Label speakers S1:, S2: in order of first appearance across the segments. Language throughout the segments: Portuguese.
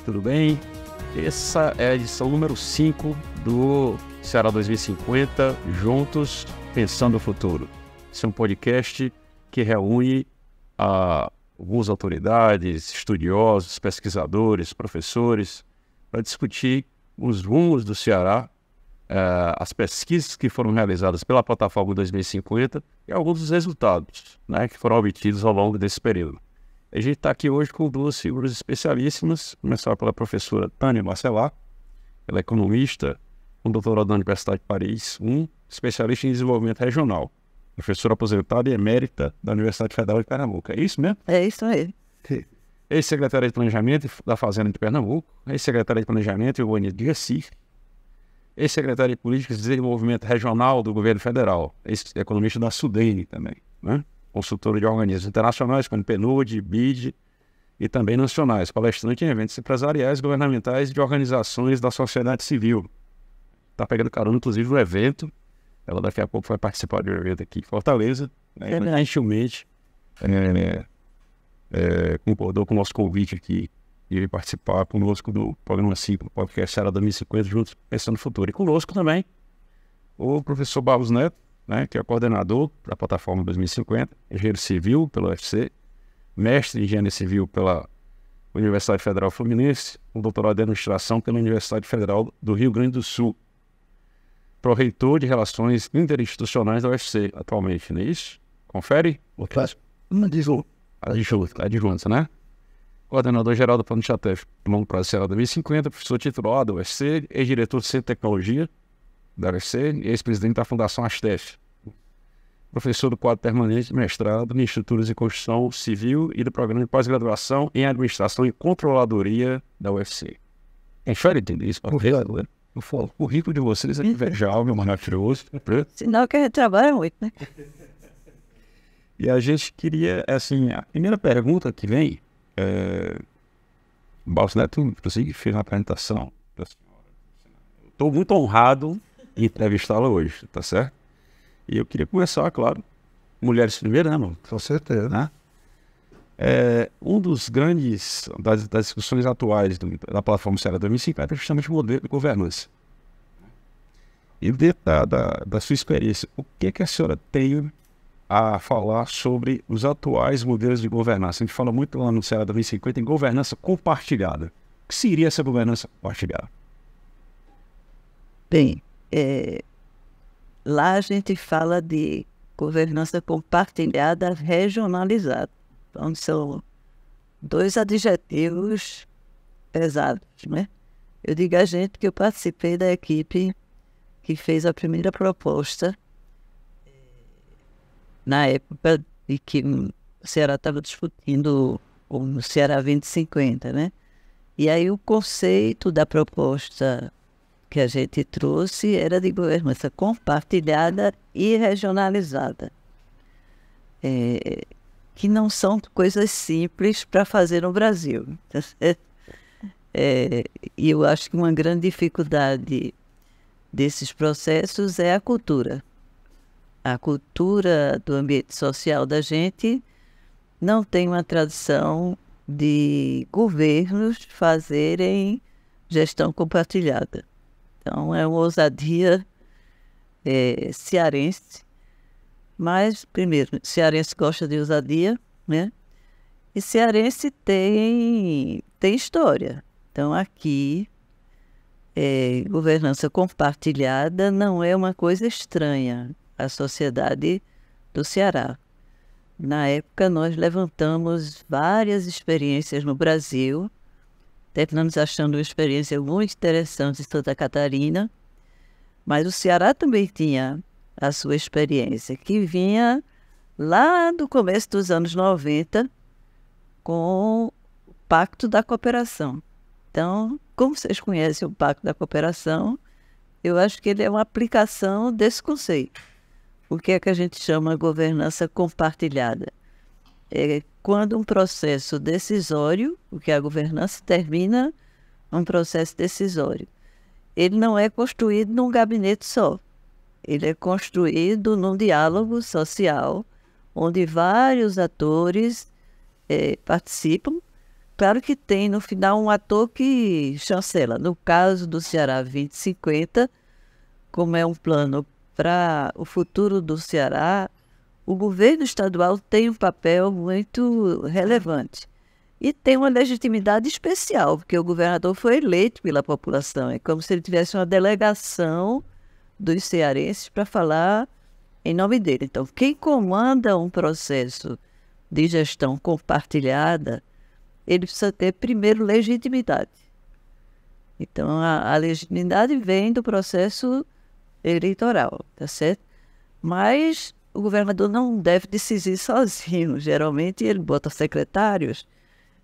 S1: tudo bem? Essa é a edição número 5 do Ceará 2050, Juntos Pensando o Futuro. Esse é um podcast que reúne algumas autoridades, estudiosos, pesquisadores, professores, para discutir os rumos do Ceará, as pesquisas que foram realizadas pela plataforma 2050 e alguns dos resultados, né, que foram obtidos ao longo desse período. A gente está aqui hoje com duas figuras especialíssimas, começar pela professora Tânia Marcelar. Ela é economista, com doutorado da Universidade de Paris, especialista em desenvolvimento regional, professora aposentada e emérita da Universidade Federal de Pernambuco. É isso mesmo?
S2: É isso aí.
S1: Ex-secretária de Planejamento da Fazenda de Pernambuco, ex-secretária de Planejamento e Urbanismo de Recife, ex-secretária de Políticas de Desenvolvimento Regional do Governo Federal, ex-economista da Sudene também, né? Consultora de organismos internacionais como PNUD, BID e também nacionais, palestrante em eventos empresariais, governamentais e de organizações da sociedade civil. Está pegando carona, inclusive, no evento. Ela daqui a pouco vai participar de um evento aqui em Fortaleza. Ela gentilmente concordou com o nosso convite aqui de participar conosco do programa 5, do podcast Ceará 2050, Juntos Pensando no Futuro. E conosco também o professor Barros Neto, né, que é coordenador da plataforma 2050, engenheiro civil pela UFC, mestre em engenharia civil pela Universidade Federal Fluminense, com doutorado em administração pela Universidade Federal do Rio Grande do Sul, pró-reitor de relações interinstitucionais da UFC atualmente, não é isso? Confere? Adjunto, né? Coordenador geral do Plano de Estratégia Longo Prazo Ceará 2050, professor titular da UFC, ex-diretor do Centro de Tecnologia da UFC e ex-presidente da Fundação Astef. Professor do quadro permanente de mestrado em Estruturas e Construção Civil e do programa de pós-graduação em Administração e Controladoria da UFC. Confere entender isso? O currículo de vocês é invejável, maravilhoso.
S2: Sinal que a gente trabalha muito, né?
S1: E a gente queria, assim, a primeira pergunta que vem, o Barros Neto, inclusive, fez uma apresentação da senhora. Estou muito honrado em entrevistá-la hoje, tá certo? E eu queria começar, claro, mulheres primeiro, né, mano?
S3: Com certeza.
S1: Né? Um dos grandes, das discussões atuais da plataforma Ceará 2050 é justamente o modelo de governança. E dentro da sua experiência, o que a senhora tem a falar sobre os atuais modelos de governança? A gente fala muito lá no Ceará 2050 em governança compartilhada. O que seria essa governança compartilhada?
S2: Bem, lá a gente fala de governança compartilhada regionalizada. Então, são dois adjetivos pesados, né? Eu digo a gente que eu participei da equipe que fez a primeira proposta na época em que o Ceará estava discutindo o Ceará 2050, né? E aí o conceito da proposta que a gente trouxe era de governança compartilhada e regionalizada, que não são coisas simples para fazer no Brasil. E eu acho que uma grande dificuldade desses processos é a cultura. A cultura do ambiente social da gente não tem uma tradição de governos fazerem gestão compartilhada. Então, é uma ousadia cearense, mas, primeiro, cearense gosta de ousadia, né? E cearense tem história. Então, aqui, governança compartilhada não é uma coisa estranha à sociedade do Ceará. Na época, nós levantamos várias experiências no Brasil. Terminamos achando uma experiência muito interessante em Santa Catarina, mas o Ceará também tinha a sua experiência, que vinha lá do começo dos anos 90 com o Pacto da Cooperação. Então, como vocês conhecem o Pacto da Cooperação, eu acho que ele é uma aplicação desse conceito. O que é que a gente chama governança compartilhada? É quando um processo decisório, porque a governança termina um processo decisório, ele não é construído num gabinete só. Ele é construído num diálogo social, onde vários atores participam, Claro que tem, no final, um ator que chancela. No caso do Ceará 2050, como é um plano para o futuro do Ceará, o governo estadual tem um papel muito relevante. E tem uma legitimidade especial, porque o governador foi eleito pela população. É como se ele tivesse uma delegação dos cearenses para falar em nome dele. Então, quem comanda um processo de gestão compartilhada, ele precisa ter, primeiro, legitimidade. Então, a legitimidade vem do processo eleitoral, tá certo? Mas o governador não deve decidir sozinho. Geralmente, ele bota secretários,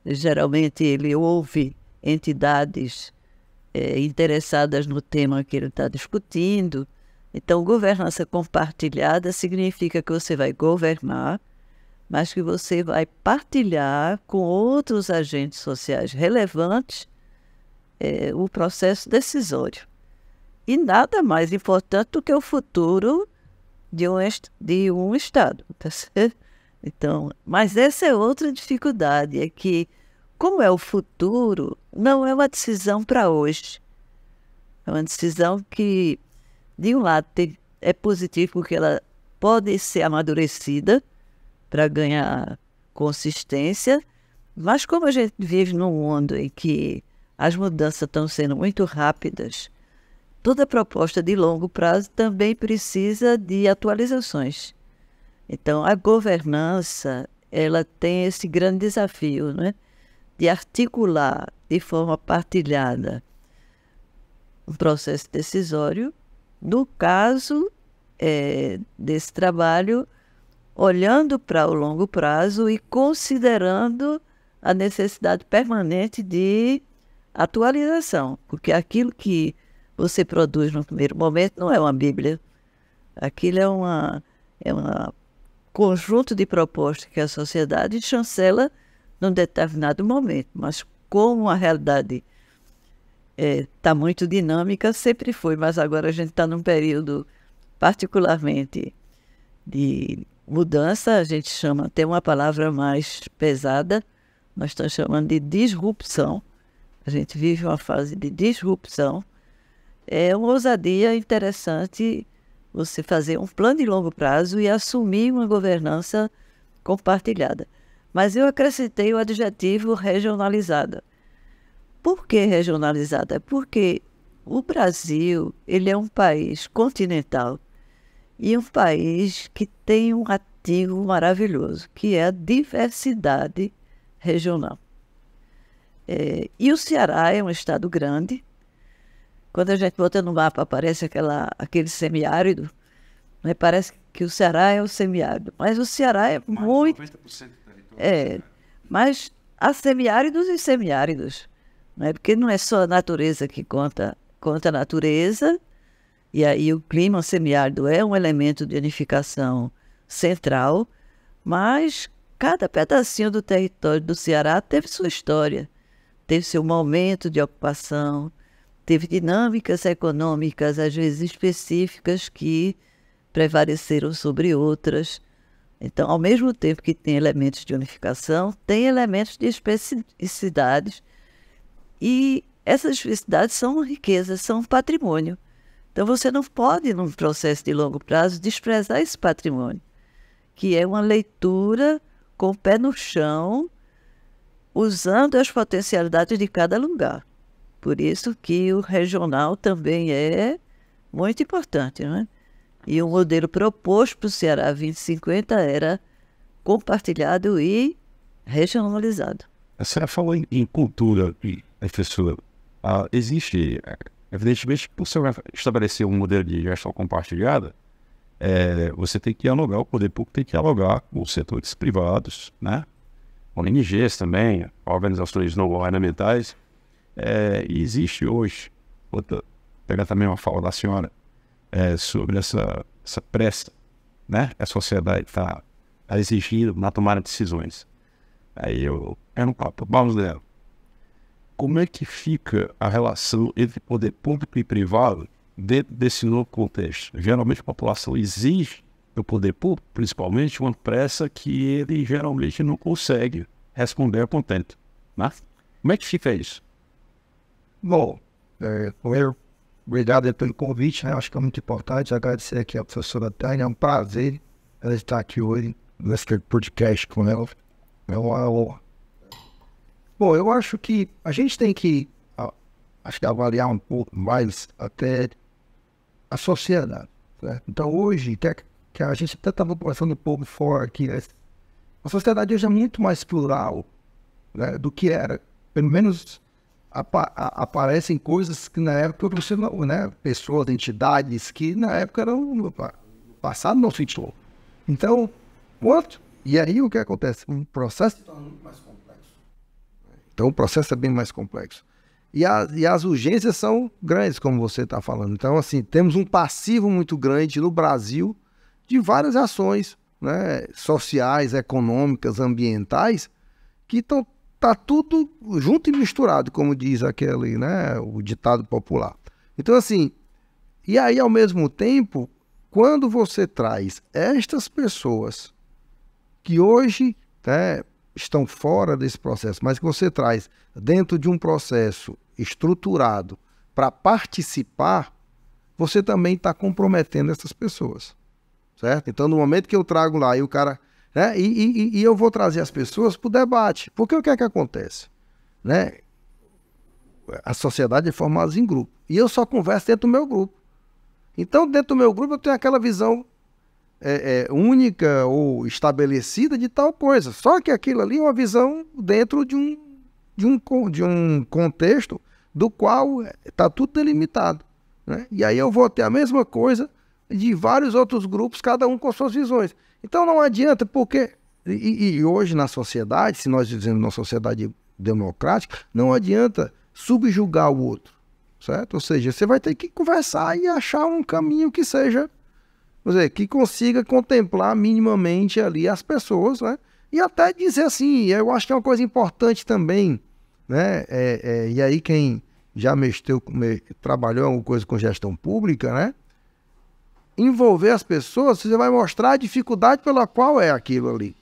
S2: geralmente ele ouve entidades interessadas no tema que ele está discutindo. Então, governança compartilhada significa que você vai governar, mas que você vai partilhar com outros agentes sociais relevantes o processo decisório. E nada mais importante do que o futuro de um Estado, tá certo? Então, mas essa é outra dificuldade, é que, como é o futuro, não é uma decisão para hoje. É uma decisão que, de um lado, é positiva porque ela pode ser amadurecida para ganhar consistência, mas como a gente vive num mundo em que as mudanças estão sendo muito rápidas, toda proposta de longo prazo também precisa de atualizações. Então, a governança, ela tem esse grande desafio, né, de articular de forma partilhada um processo decisório, no caso desse trabalho, olhando para o longo prazo e considerando a necessidade permanente de atualização, porque aquilo que você produz no primeiro momento não é uma Bíblia. Aquilo é um conjunto de propostas que a sociedade chancela num determinado momento, mas como a realidade está muito dinâmica, sempre foi, mas agora a gente está num período particularmente de mudança, a gente chama, tem uma palavra mais pesada, nós estamos chamando de disrupção. A gente vive uma fase de disrupção. É uma ousadia interessante você fazer um plano de longo prazo e assumir uma governança compartilhada. Mas eu acrescentei o adjetivo regionalizada. Por que regionalizada? Porque o Brasil, ele é um país continental e um país que tem um ativo maravilhoso, que é a diversidade regional. E o Ceará é um estado grande. Quando a gente bota no mapa, aparece aquele semiárido, né? Parece que o Ceará é o semiárido, mas o Ceará é muito... 90% do território. Mas há semiáridos e semiáridos, né? Porque não é só a natureza que conta a natureza, e aí o clima semiárido é um elemento de unificação central, mas cada pedacinho do território do Ceará teve sua história, teve seu momento de ocupação, teve dinâmicas econômicas, às vezes específicas, que prevaleceram sobre outras. Então, ao mesmo tempo que tem elementos de unificação, tem elementos de especificidades, e essas especificidades são riquezas, são patrimônio. Então, você não pode, num processo de longo prazo, desprezar esse patrimônio, que é uma leitura com o pé no chão, usando as potencialidades de cada lugar. Por isso que o regional também é muito importante, não é? E o modelo proposto para o Ceará 2050 era compartilhado e regionalizado.
S1: A senhora falou em cultura, professora. Existe, evidentemente, para você estabelecer um modelo de gestão compartilhada, você tem que dialogar, o poder público tem que dialogar com os setores privados, né? Com ONGs também, organizações não governamentais. E existe hoje, vou pegar também uma fala da senhora, sobre essa pressa, né? A sociedade está exigindo na tomada de decisões. Aí vamos dela. Como é que fica a relação entre poder público e privado dentro desse novo contexto? Geralmente a população exige do poder público, principalmente, uma pressa que ele geralmente não consegue responder a contento, né? Como é que fica isso?
S3: Bom, primeiro, obrigado pelo convite, né? Acho que é muito importante agradecer aqui a professora Tânia, é um prazer ela estar aqui hoje nesse podcast com ela. É uma honra. Bom, eu acho que a gente tem que avaliar um pouco mais até a sociedade, né? Então hoje, que a gente até estava conversando um pouco fora aqui, né? A sociedade hoje é muito mais plural, né, do que era. Pelo menos aparecem coisas que na época você não, né, pessoas, entidades que na época eram no passado não se tinham. Então, e aí o que acontece? Um processo se torna muito mais complexo. Então o processo é bem mais complexo. E as urgências são grandes, como você está falando. Então, assim, temos um passivo muito grande no Brasil de várias ações, né, sociais, econômicas, ambientais, que tá tudo junto e misturado, como diz aquele, né, o ditado popular. Então, assim, e aí, ao mesmo tempo, quando você traz estas pessoas que hoje, né, estão fora desse processo, mas que você traz dentro de um processo estruturado para participar, você também está comprometendo essas pessoas, certo? Então, no momento que eu trago lá e o cara... né, e eu vou trazer as pessoas para o debate, porque o que é que acontece? Né? A sociedade é formada em grupo, e eu só converso dentro do meu grupo. Então, dentro do meu grupo, eu tenho aquela visão única ou estabelecida de tal coisa. Só que aquilo ali é uma visão dentro de um contexto do qual está tudo delimitado, né? E aí eu vou ter a mesma coisa de vários outros grupos, cada um com suas visões. Então não adianta, porque... E hoje na sociedade, se nós vivemos numa sociedade democrática, não adianta subjugar o outro, certo? Ou seja, você vai ter que conversar e achar um caminho que seja... quer dizer, que consiga contemplar minimamente ali as pessoas, né? E até dizer assim, eu acho que é uma coisa importante também, né? E aí quem já trabalhou alguma coisa com gestão pública, né? Envolver as pessoas, você vai mostrar a dificuldade pela qual é aquilo ali,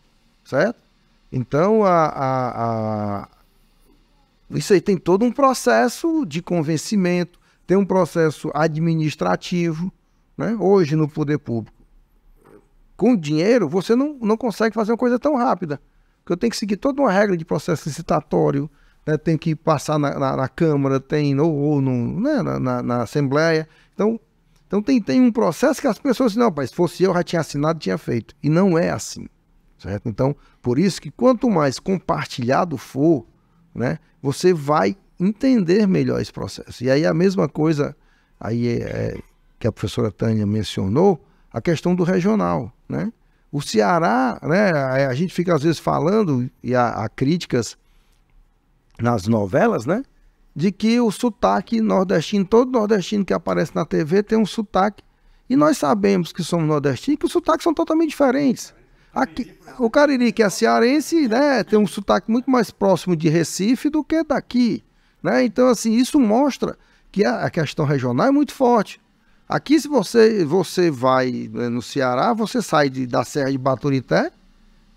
S3: certo? Então, isso aí tem todo um processo de convencimento, tem um processo administrativo, né? Hoje no poder público, com dinheiro, você não consegue fazer uma coisa tão rápida, porque eu tenho que seguir toda uma regra de processo licitatório, né? Tem que passar na Câmara, né? na Assembleia. Então tem um processo que as pessoas dizem, não, mas se fosse eu já tinha assinado, tinha feito. E não é assim, certo? Então, por isso que quanto mais compartilhado for, né, você vai entender melhor esse processo. E aí a mesma coisa aí que a professora Tânia mencionou, a questão do regional, né? O Ceará, né, a gente fica às vezes falando, e há críticas nas novelas, né, de que o sotaque nordestino, todo nordestino que aparece na TV tem um sotaque, e nós sabemos que somos nordestinos, que os sotaques são totalmente diferentes. Aqui, o Cariri, que é cearense, né, tem um sotaque muito mais próximo de Recife do que daqui, né? Então, assim, isso mostra que a questão regional é muito forte. Aqui, se você vai, né, no Ceará, você sai da Serra de Baturité,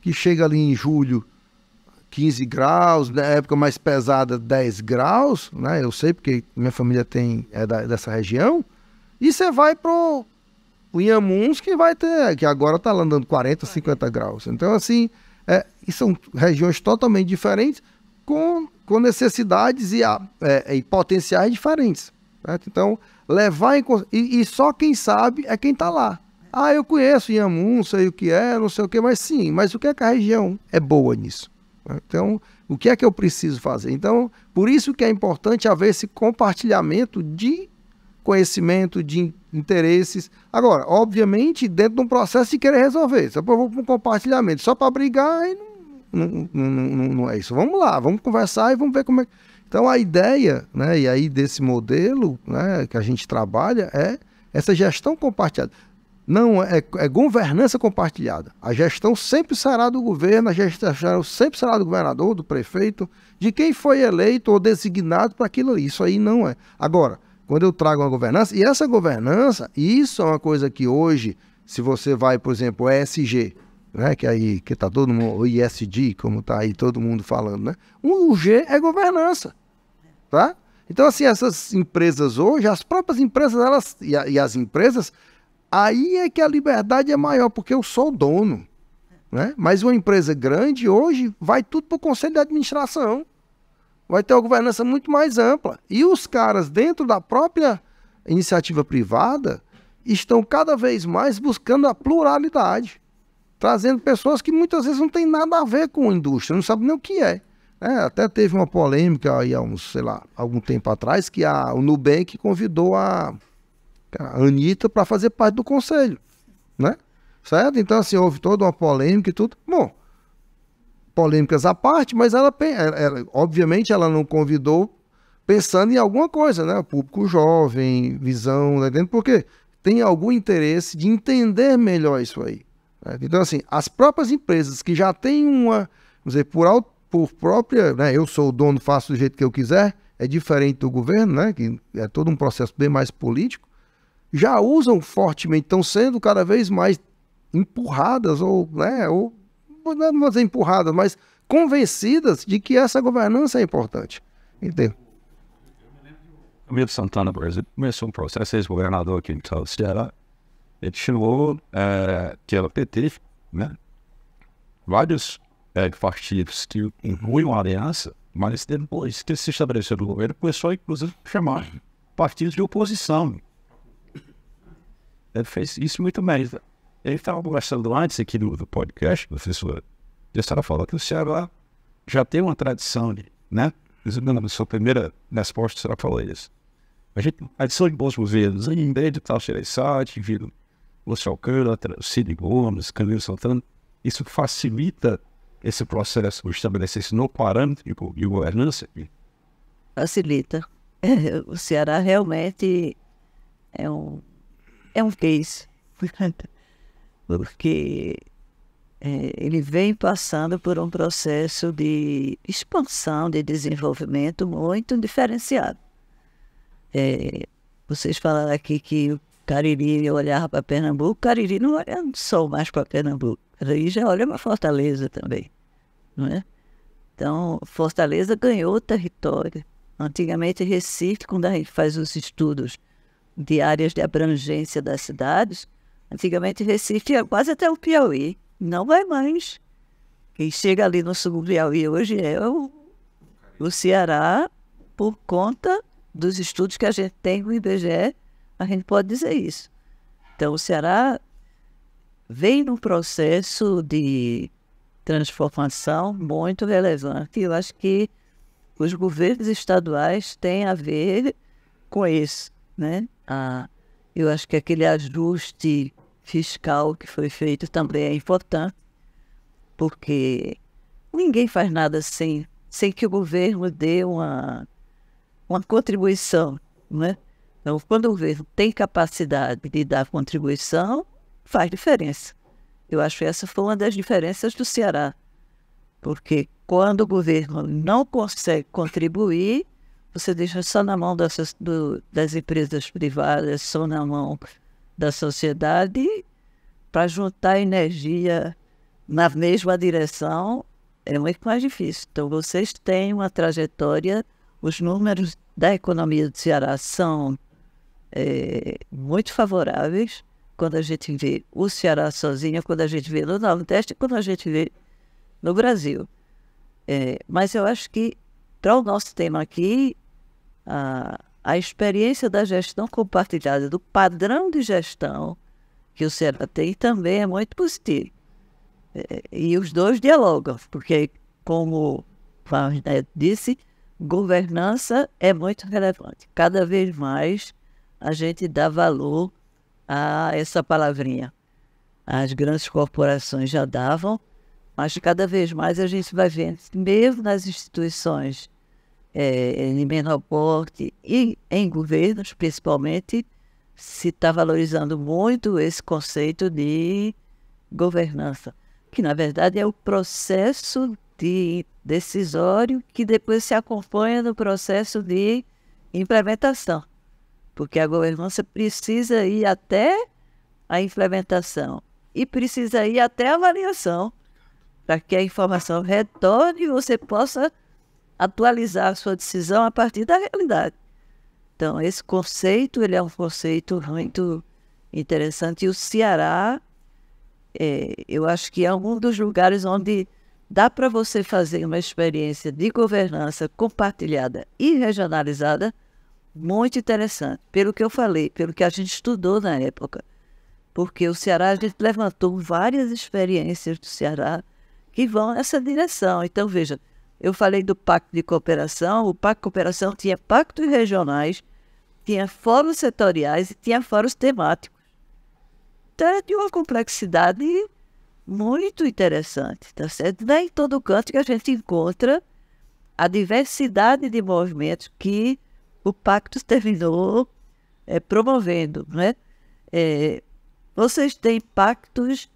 S3: que chega ali em julho, 15 graus, na época mais pesada, 10 graus, né? Eu sei porque minha família dessa região. E você vai pro Inhamuns, que agora está andando 40, 50 graus. Então, assim, e são regiões totalmente diferentes, com necessidades e potenciais diferentes, certo? Então, levar em conta... E só quem sabe é quem está lá. Ah, eu conheço Inhamuns, sei o que é, não sei o que, mas sim, mas o que é que a região é boa nisso? Então, o que é que eu preciso fazer? Então, por isso que é importante haver esse compartilhamento de conhecimento, de interesses. Agora, obviamente, dentro de um processo de querer resolver. Se eu vou para um compartilhamento só para brigar, aí não é isso. Vamos lá, vamos conversar e vamos ver como é. Então, a ideia, né, e aí desse modelo, né, que a gente trabalha é essa gestão compartilhada. Não, é governança compartilhada. A gestão sempre será do governo, a gestão sempre será do governador, do prefeito, de quem foi eleito ou designado para aquilo ali. Isso aí não é. Agora, quando eu trago uma governança, e essa governança, isso é uma coisa que hoje, se você vai, por exemplo, o ESG, né? Que tá todo mundo, o ISD, como tá aí todo mundo falando, né? O G é governança, tá? Então, assim, essas empresas hoje, as próprias empresas, elas e as empresas, aí é que a liberdade é maior, porque eu sou o dono, né? Mas uma empresa grande hoje vai tudo para o conselho de administração, vai ter uma governança muito mais ampla. E os caras dentro da própria iniciativa privada estão cada vez mais buscando a pluralidade, trazendo pessoas que muitas vezes não tem nada a ver com a indústria, não sabem nem o que é. Até teve uma polêmica aí há algum tempo atrás, que o Nubank convidou a Anitta para fazer parte do conselho, né? Certo? Então, assim, houve toda uma polêmica e tudo. Bom, polêmicas à parte, mas ela obviamente, ela não convidou pensando em alguma coisa, né? Público jovem, visão, né? Porque tem algum interesse de entender melhor isso aí. Né? Então, assim, as próprias empresas que já têm vamos dizer, por própria, né? Eu sou o dono, faço do jeito que eu quiser, é diferente do governo, né? Que é todo um processo bem mais político, já usam fortemente, estão sendo cada vez mais empurradas, né? Não vou dizer empurradas, mas convencidas de que essa governança é importante. Entendeu?
S1: Camilo Santana, por exemplo, começou um processo, ex-governador aqui no Ceará, ele chamou, que era PT, né? Vários partidos que incluem uma aliança, mas depois que se estabeleceu no governo, começou, inclusive, a chamar partidos de oposição. Ele fez isso muito bem. Ele estava conversando antes aqui do podcast, professor, eu estava falando que o Ceará já tem uma tradição, né? Na sua primeira resposta, o senhor falou isso. A gente adição de bons governos, em vez de tal Xereissati, viram Lúcio Alcântara, Cid Gomes, Camilo Santana, isso facilita esse processo, estabelecer esse novo parâmetro de governança?
S2: Facilita. O Ceará realmente é um case, porque ele vem passando por um processo de expansão, de desenvolvimento muito diferenciado. Vocês falaram aqui que o Cariri olhava para Pernambuco, o Cariri não olha só mais para Pernambuco, o Cariri já olha para Fortaleza também, não é? Então, Fortaleza ganhou território. Antigamente, Recife, quando a gente faz os estudos de áreas de abrangência das cidades, antigamente Recife ia quase até o Piauí, não vai mais. Quem chega ali no sul do Piauí hoje é o Ceará, por conta dos estudos que a gente tem com o IBGE, a gente pode dizer isso. Então, o Ceará vem num processo de transformação muito relevante. Eu acho que os governos estaduais têm a ver com isso, né? Eu acho que aquele ajuste fiscal que foi feito também é importante, porque ninguém faz nada sem que o governo dê uma contribuição, né? Então, quando o governo tem capacidade de dar contribuição, faz diferença. Eu acho que essa foi uma das diferenças do Ceará, porque quando o governo não consegue contribuir, você deixa só na mão das empresas privadas, só na mão da sociedade, para juntar energia na mesma direção é muito mais difícil. Então, vocês têm uma trajetória, os números da economia do Ceará são muito favoráveis quando a gente vê o Ceará sozinho, quando a gente vê no Nordeste e quando a gente vê no Brasil. Mas eu acho que, para o nosso tema aqui, a experiência da gestão compartilhada, do padrão de gestão que o Ceará tem, também é muito positivo. E os dois dialogam, porque, como o Neto disse, governança é muito relevante. Cada vez mais a gente dá valor a essa palavrinha. As grandes corporações já davam, mas cada vez mais a gente vai vendo, mesmo nas instituições em menor porte e em governos, principalmente, se está valorizando muito esse conceito de governança, que na verdade é o processo decisório que depois se acompanha no processo de implementação, porque a governança precisa ir até a implementação. e precisa ir até a avaliação, para que a informação retorne e você possa atualizar a sua decisão a partir da realidade. Então, esse conceito, ele é um conceito muito interessante. E o Ceará, eu acho que é um dos lugares onde dá para você fazer uma experiência de governança compartilhada e regionalizada muito interessante, pelo que eu falei, pelo que a gente estudou na época. Porque o Ceará, a gente levantou várias experiências do Ceará que vão nessa direção. Então, veja, eu falei do Pacto de Cooperação, o Pacto de Cooperação tinha pactos regionais, tinha fóruns setoriais e tinha fóruns temáticos. Então, é de uma complexidade muito interessante, tá certo? Não é em todo canto que a gente encontra a diversidade de movimentos que o Pacto terminou promovendo, né? Vocês têm pactos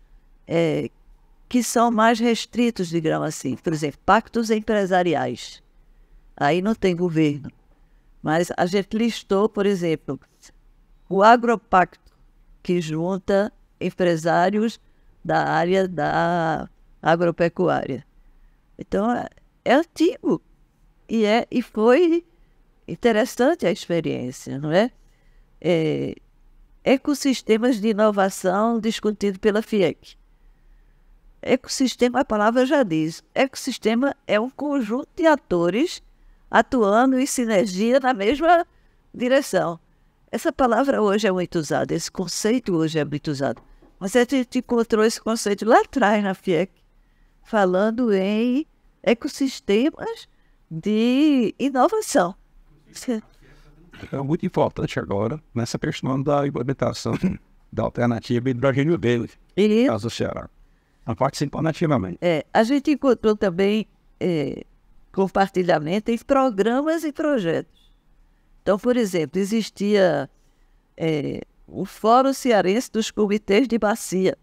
S2: que são mais restritos, digamos assim. Por exemplo, pactos empresariais. Aí não tem governo. Mas a gente listou, por exemplo, o Agropacto, que junta empresários da área da agropecuária. Então, é antigo. E foi interessante a experiência, não é? Ecossistemas de inovação discutido pela FIEC. Ecossistema, a palavra já diz. Ecossistema é um conjunto de atores atuando em sinergia na mesma direção. Essa palavra hoje é muito usada, esse conceito hoje é muito usado. Mas a gente encontrou esse conceito lá atrás na FIEC, falando em ecossistemas de inovação.
S1: É muito importante agora nessa questão da implementação da alternativa hidrogênio verde,
S2: E
S1: caso do Ceará. Participando ativamente.
S2: a gente encontrou também compartilhamento em programas e projetos. Então, por exemplo, existia o Fórum Cearense dos Comitês de Bacia.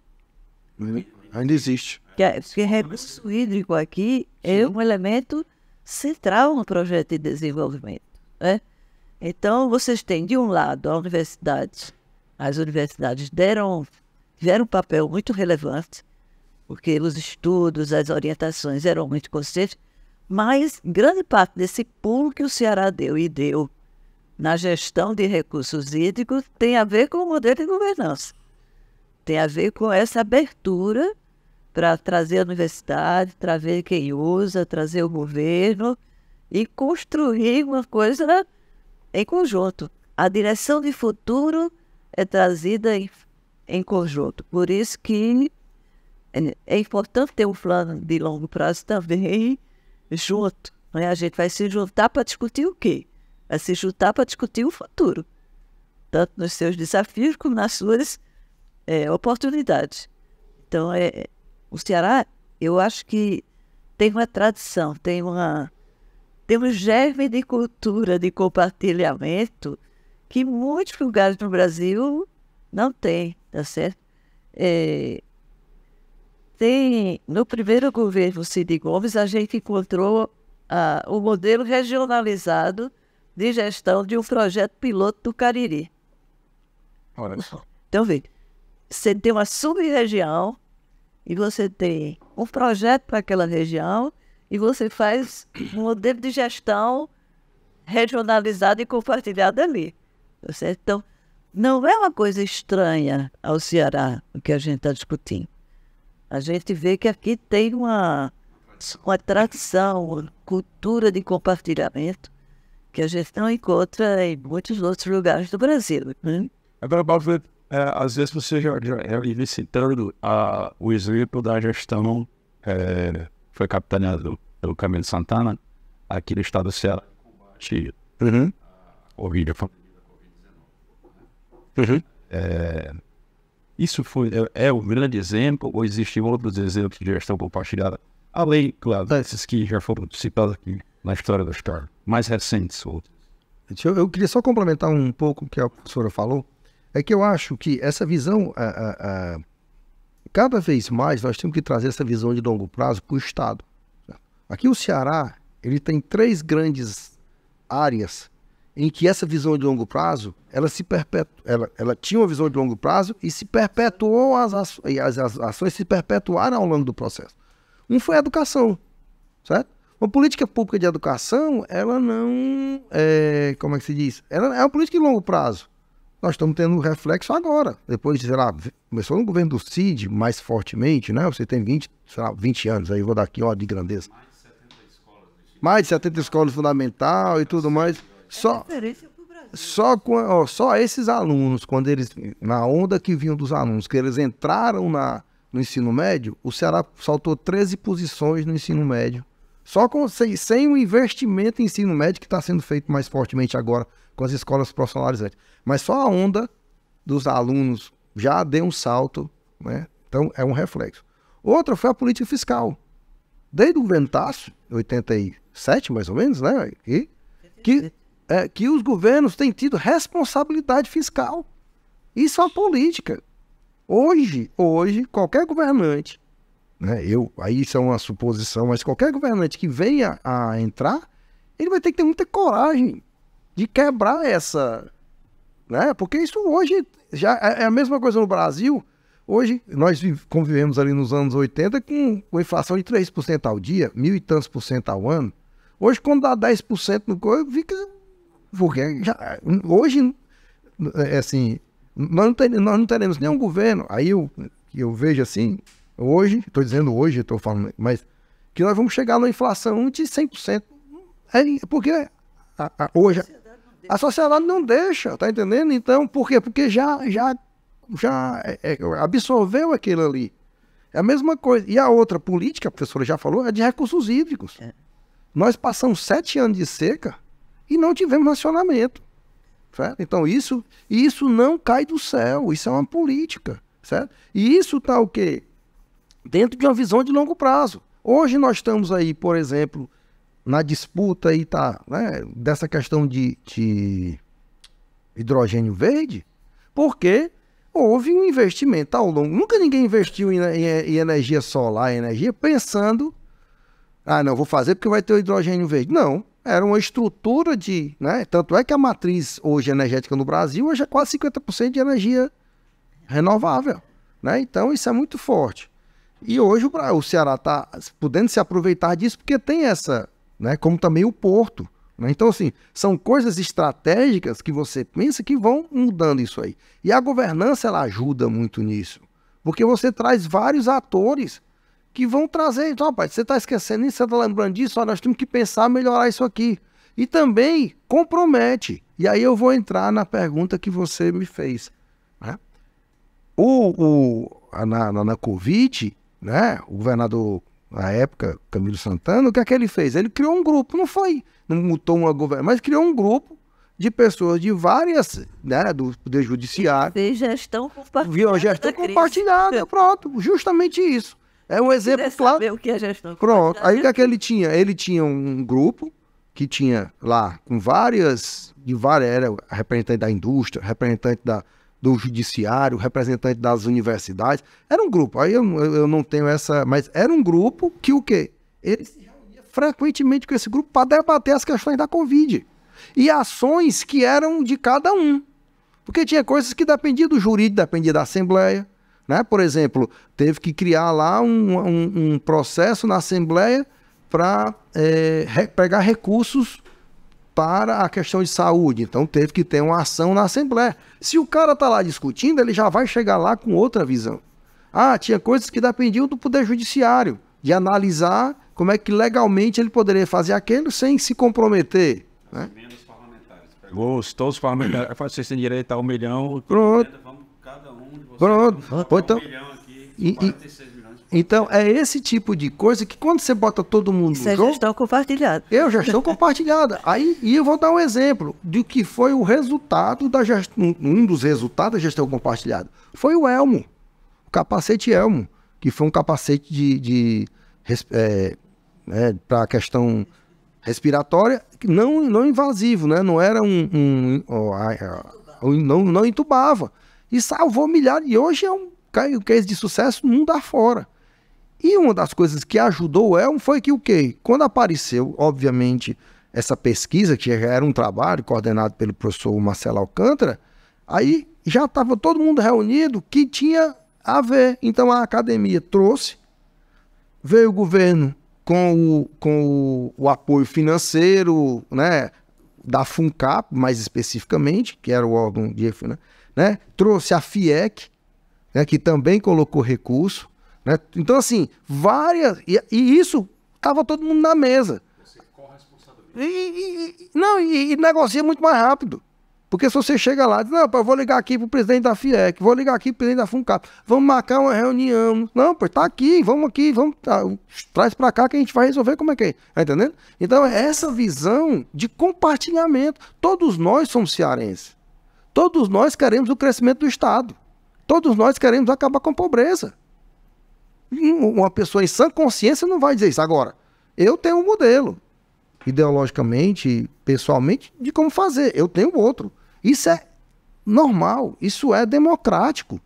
S3: Ainda existe.
S2: Que recurso hídrico aqui é um elemento central no projeto de desenvolvimento, né? Então, vocês têm, de um lado, as universidades tiveram um papel muito relevante, porque os estudos, as orientações eram muito consistentes, mas grande parte desse pulo que o Ceará deu na gestão de recursos hídricos tem a ver com o modelo de governança. Tem a ver com essa abertura para trazer a universidade, trazer quem usa, trazer o governo e construir uma coisa em conjunto. A direção de futuro é trazida em conjunto. Por isso que é importante ter um plano de longo prazo também junto, né? A gente vai se juntar para discutir o quê? Vai se juntar para discutir o futuro, tanto nos seus desafios como nas suas oportunidades. Então, o Ceará, eu acho que tem uma tradição, tem um germe de cultura, de compartilhamento, que muitos lugares no Brasil não tem, tá certo? No primeiro governo Cid Gomes, a gente encontrou o modelo regionalizado de gestão de um projeto piloto do Cariri.
S1: Olha só.
S2: Então, veja, você tem uma sub-região e você tem um projeto para aquela região e você faz um modelo de gestão regionalizado e compartilhado ali. Tá certo? Então, não é uma coisa estranha ao Ceará o que a gente está discutindo. A gente vê que aqui tem uma tradição, uma cultura de compartilhamento que a gente não encontra em muitos outros lugares do Brasil. Né?
S1: Agora, Paulo, às vezes você já vive citando o exemplo da gestão foi capitaneado pelo Camilo Santana aqui no estado do Ceará, combate Covid, a pandemia da Covid-19. Isso é um grande exemplo, ou existem outros exemplos de gestão compartilhada, além, claro, desses que já foram citados aqui na história da história, mais recentes outros?
S3: Eu queria só complementar um pouco o que a professora falou, é que eu acho que essa visão, cada vez mais nós temos que trazer essa visão de longo prazo para o Estado. Aqui o Ceará, ele tem 3 grandes áreas em que essa visão de longo prazo, ela tinha uma visão de longo prazo e se perpetuou, as ações se perpetuaram ao longo do processo. Um foi a educação, certo? Uma política pública de educação, ela não como é que se diz? Ela é uma política de longo prazo. Nós estamos tendo um reflexo agora, depois de, sei lá, começou no governo do Cid mais fortemente, né? Você tem 20 anos, aí eu vou dar aqui ordem de grandeza. Mais de 70 escolas fundamentais e tudo mais. Só esses alunos, quando eles, na onda que vinham dos alunos, que eles entraram no ensino médio, o Ceará saltou 13 posições no ensino médio. Só sem o investimento em ensino médio que está sendo feito mais fortemente agora com as escolas profissionalizantes. Mas só a onda dos alunos já deu um salto, né? Então é um reflexo. Outra foi a política fiscal. Desde o governo Tássio, 87 mais ou menos, né? Que os governos têm tido responsabilidade fiscal. Isso é uma política. Hoje qualquer governante, né, aí isso é uma suposição, mas qualquer governante que venha a entrar, ele vai ter que ter muita coragem de quebrar essa, né? Porque isso hoje já é a mesma coisa no Brasil. Hoje nós convivemos ali nos anos 80 com inflação de 3% ao dia, 1.000 e tantos % ao ano. Hoje, quando dá 10% no coisa, fica... Porque hoje, assim, nós não teremos nenhum governo. Aí eu vejo assim, hoje, estou dizendo hoje, estou falando, mas que nós vamos chegar numa inflação de 100%. Porque hoje a sociedade não deixa, tá entendendo? Então, por quê? Porque já absorveu aquilo ali. É a mesma coisa. E a outra política, a professora já falou, é de recursos hídricos. Nós passamos 7 anos de seca e não tivemos racionamento, certo? Então isso não cai do céu, isso é uma política, certo? E isso está o quê? Dentro de uma visão de longo prazo. Hoje nós estamos aí, por exemplo, na disputa aí, né, dessa questão de hidrogênio verde, porque houve um investimento ao longo. Nunca ninguém investiu em energia solar, pensando, não, vou fazer porque vai ter o hidrogênio verde. Não. Era uma estrutura né? Tanto é que a matriz hoje energética no Brasil hoje é quase 50% de energia renovável, né? Então isso é muito forte. E hoje o Ceará está podendo se aproveitar disso porque tem essa, né? Como também o porto, né? Então assim, são coisas estratégicas que você pensa que vão mudando isso aí. E a governança ela ajuda muito nisso, porque você traz vários atores que vão trazer, então, rapaz, você está esquecendo isso, você está lembrando disso, nós temos que pensar, melhorar isso aqui. E também compromete. E aí eu vou entrar na pergunta que você me fez, né? Na Covid, né, o governador, na época, Camilo Santana, o que é que ele fez? Ele criou um grupo, não mutou uma governança, mas criou um grupo de pessoas de várias, né, do Poder Judiciário.
S2: Fez gestão compartilhada.
S3: Gestão compartilhada, pronto, justamente isso. É um exemplo claro.
S2: O que é gestão.
S3: Pronto. Aí o que ele tinha? Ele tinha um grupo que tinha lá com era representante da indústria, representante do judiciário, representante das universidades. Era um grupo. Aí eu não tenho essa, mas era um grupo que o quê? Ele se reunia frequentemente com esse grupo para debater as questões da Covid. E ações que eram de cada um. Porque tinha coisas que dependiam do jurídico, dependia da Assembleia. Né? Por exemplo, teve que criar lá um processo na Assembleia para pegar recursos para a questão de saúde. Então teve que ter uma ação na Assembleia. Se o cara está lá discutindo, ele já vai chegar lá com outra visão. Tinha coisas que dependiam do Poder Judiciário, de analisar como é que legalmente ele poderia fazer aquilo sem se comprometer. Né?
S1: Todos os parlamentares, vocês têm direito a 1 milhão.
S3: Pronto. Pronto. Então, então, é esse tipo de coisa que quando você bota todo mundo no jogo...
S2: Isso é gestão compartilhada.
S3: Gestão compartilhada. Aí, e eu vou dar um exemplo de que foi o resultado da gestão... Um dos resultados da gestão compartilhada foi o Elmo. O capacete Elmo, que foi um capacete para a questão respiratória, não invasivo, né? Não era não entubava. E salvou milhares. E hoje é um case de sucesso no mundo afora. E uma das coisas que ajudou o Elmo foi que o quê? Quando apareceu, obviamente, essa pesquisa, que já era um trabalho coordenado pelo professor Marcelo Alcântara, aí já estava todo mundo reunido que tinha a ver. Então a academia trouxe, veio o governo com o apoio financeiro, né, da FUNCAP, mais especificamente, que era o órgão de... né, trouxe a FIEC, né, que também colocou recurso, né? Então, assim, várias... E isso, estava todo mundo na mesa. Você corresponsabiliza. E negocia muito mais rápido. Porque se você chega lá e diz, não, eu vou ligar aqui pro presidente da FIEC, vou ligar aqui pro presidente da FUNCAP, vamos marcar uma reunião. Não, pô, tá aqui, vamos, traz pra cá que a gente vai resolver como é que é. Tá entendendo? Então, é essa visão de compartilhamento. Todos nós somos cearenses. Todos nós queremos o crescimento do Estado. Todos nós queremos acabar com a pobreza. Uma pessoa em sã consciência não vai dizer isso. Agora, eu tenho um modelo, ideologicamente, pessoalmente, de como fazer. Eu tenho outro. Isso é normal, isso é democrático,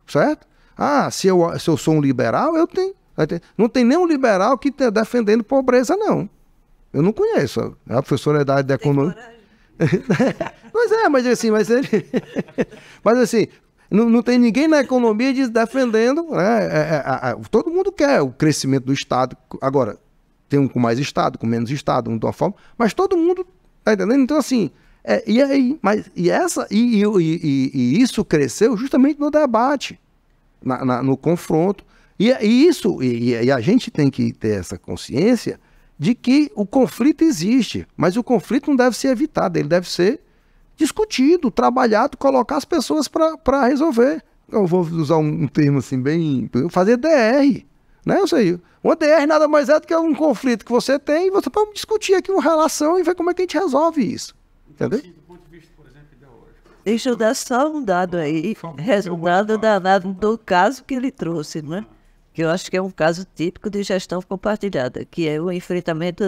S3: certo? Ah, se eu sou um liberal, eu tenho. Não tem nenhum liberal que esteja defendendo pobreza, não. Eu não conheço. A professora da área de economia. Pois é, mas assim, mas assim, não tem ninguém na economia defendendo, né? Todo mundo quer o crescimento do Estado. Agora, tem um com mais Estado, com menos Estado, um de uma forma, mas todo mundo, tá entendendo? Então, assim, isso cresceu justamente no debate, no confronto. E a gente tem que ter essa consciência de que o conflito existe, mas o conflito não deve ser evitado, ele deve ser discutido, trabalhado, colocar as pessoas para resolver. Eu vou usar um termo assim bem... fazer DR, né? Eu sei, uma DR nada mais é do que um conflito que você tem e você pode discutir aqui uma relação e ver como é que a gente resolve isso. Entendeu?
S1: Assim, do ponto de vista, por exemplo, ideológico.
S2: Deixa eu dar só um dado aí, resultado danado do caso que ele trouxe, né? Que eu acho que é um caso típico de gestão compartilhada, que é o enfrentamento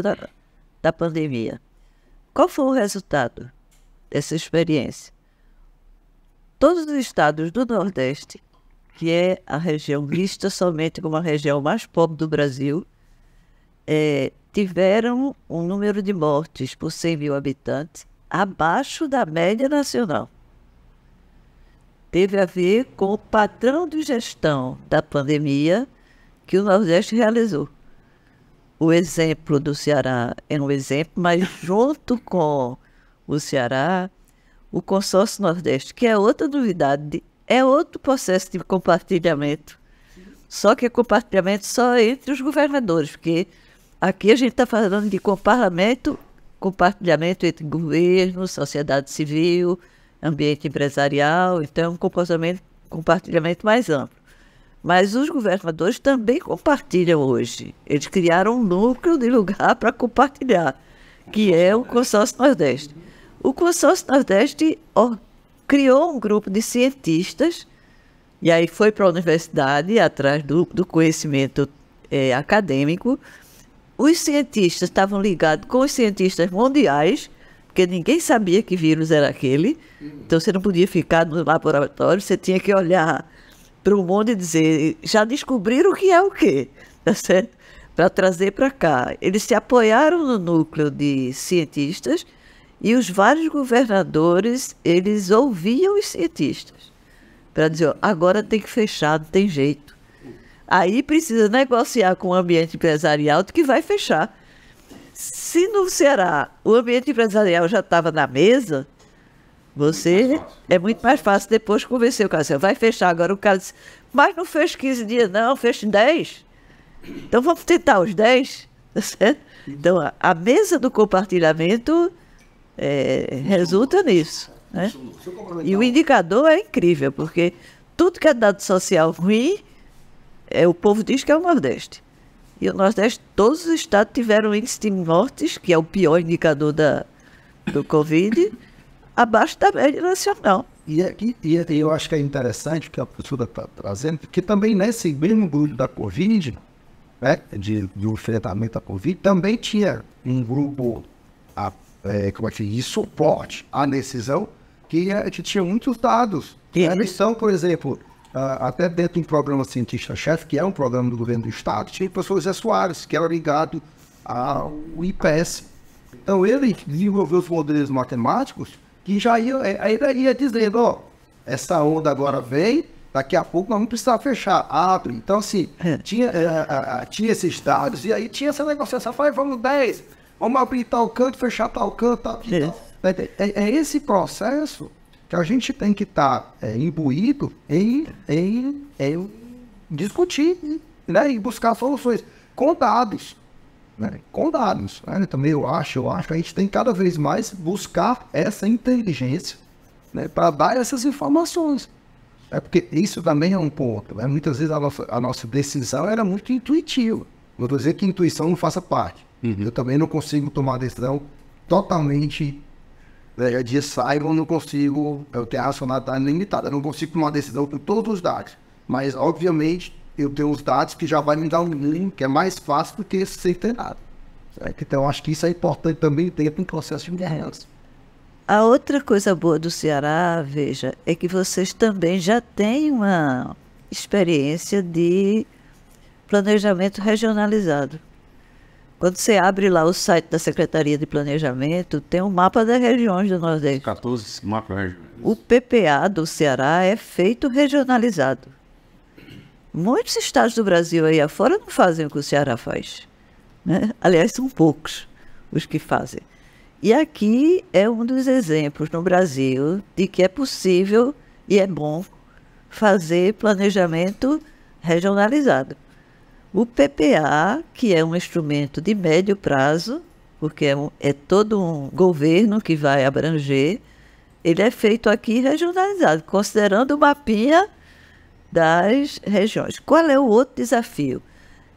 S2: da pandemia. Qual foi o resultado dessa experiência? Todos os estados do Nordeste, que é a região vista somente como a região mais pobre do Brasil, tiveram um número de mortes por 100 mil habitantes abaixo da média nacional. Teve a ver com o padrão de gestão da pandemia que o Nordeste realizou. O exemplo do Ceará é um exemplo, mas junto com o Ceará, o Consórcio Nordeste, que é outra novidade, é outro processo de compartilhamento. Só que é compartilhamento só entre os governadores, porque aqui a gente está falando de compartilhamento entre governo, sociedade civil, ambiente empresarial, então é um compartilhamento mais amplo. Mas os governadores também compartilham hoje. Eles criaram um núcleo de lugar para compartilhar, que é o Consórcio Nordeste. O Consórcio Nordeste criou um grupo de cientistas, e aí foi para a universidade, atrás do conhecimento acadêmico. Os cientistas estavam ligados com os cientistas mundiais, porque ninguém sabia que vírus era aquele, então você não podia ficar no laboratório, você tinha que olhar para o mundo e dizer, já descobriram o que é o quê, tá certo? Para trazer para cá. Eles se apoiaram no núcleo de cientistas e os vários governadores, eles ouviam os cientistas para dizer, agora tem que fechar, não tem jeito. Aí precisa negociar com o ambiente empresarial de que vai fechar. Se no Ceará o ambiente empresarial já estava na mesa, é muito mais fácil depois convencer o cara. Você vai fechar agora, o cara diz, mas não fecha 15 dias, não, fecha em 10. Então vamos tentar os 10, tá certo? Então a mesa do compartilhamento resulta nisso, né? E o indicador é incrível, porque tudo que é dado social ruim, o povo diz que é o Nordeste. E o Nordeste, todos os estados tiveram índice de mortes, que é o pior indicador do Covid, abaixo da média nacional.
S3: E eu acho que é interessante que a professora está trazendo, porque também nesse mesmo grupo da Covid, né, de enfrentamento da Covid, também tinha um grupo de suporte à decisão, que tinha muitos dados. Eles são, por exemplo, até dentro de um programa Cientista-Chefe, que é um programa do governo do Estado, tinha o professor José Soares, que era ligado ao IPS. Então ele desenvolveu os modelos matemáticos que já ia dizendo, ó, essa onda agora vem, daqui a pouco nós vamos precisar fechar, abre. Então, assim, tinha esses dados, e aí tinha essa negociação, vamos 10, vamos abrir tal canto, fechar tal canto, tal. É esse processo que a gente tem que estar imbuído em discutir, né, e buscar soluções com dados. Né, com dados. Né, também eu acho que a gente tem cada vez mais buscar essa inteligência, né, para dar essas informações. Porque isso também é um ponto. Né? Muitas vezes a nossa decisão era muito intuitiva. Não estou dizendo que intuição não faça parte. Eu também não consigo tomar decisão totalmente de Simon, não consigo, eu tenho a racionalidade limitada, eu não consigo tomar decisão com todos os dados. Mas, obviamente, eu tenho os dados que já vai me dar um mínimo, que é mais fácil do que sem ter nada. Certo? Então, acho que isso é importante também dentro do processo de governança.
S2: A outra coisa boa do Ceará, veja, é que vocês também já têm uma experiência de planejamento regionalizado. Quando você abre lá o site da Secretaria de Planejamento, tem um mapa das regiões do Nordeste.
S1: 14 mapas regionais.
S2: O PPA do Ceará é feito regionalizado. Muitos estados do Brasil aí afora não fazem o que o Ceará faz. Né? Aliás, são poucos os que fazem. E aqui é um dos exemplos no Brasil de que é possível e é bom fazer planejamento regionalizado. O PPA, que é um instrumento de médio prazo, porque é todo um governo que vai abranger, ele é feito aqui regionalizado, considerando o mapinha das regiões. Qual é o outro desafio?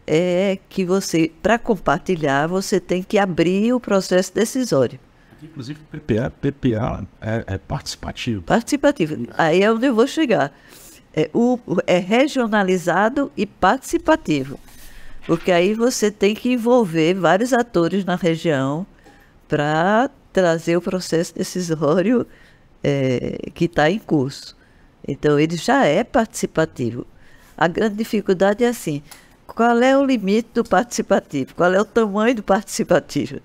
S2: É que você, para compartilhar, você tem que abrir o processo decisório.
S1: Inclusive, PPA é participativo.
S2: Participativo. Aí é onde eu vou chegar. É regionalizado e participativo. Porque aí você tem que envolver vários atores na região para trazer o processo decisório que está em curso. Então, ele já é participativo. A grande dificuldade é assim, qual é o limite do participativo? Qual é o tamanho do participativo?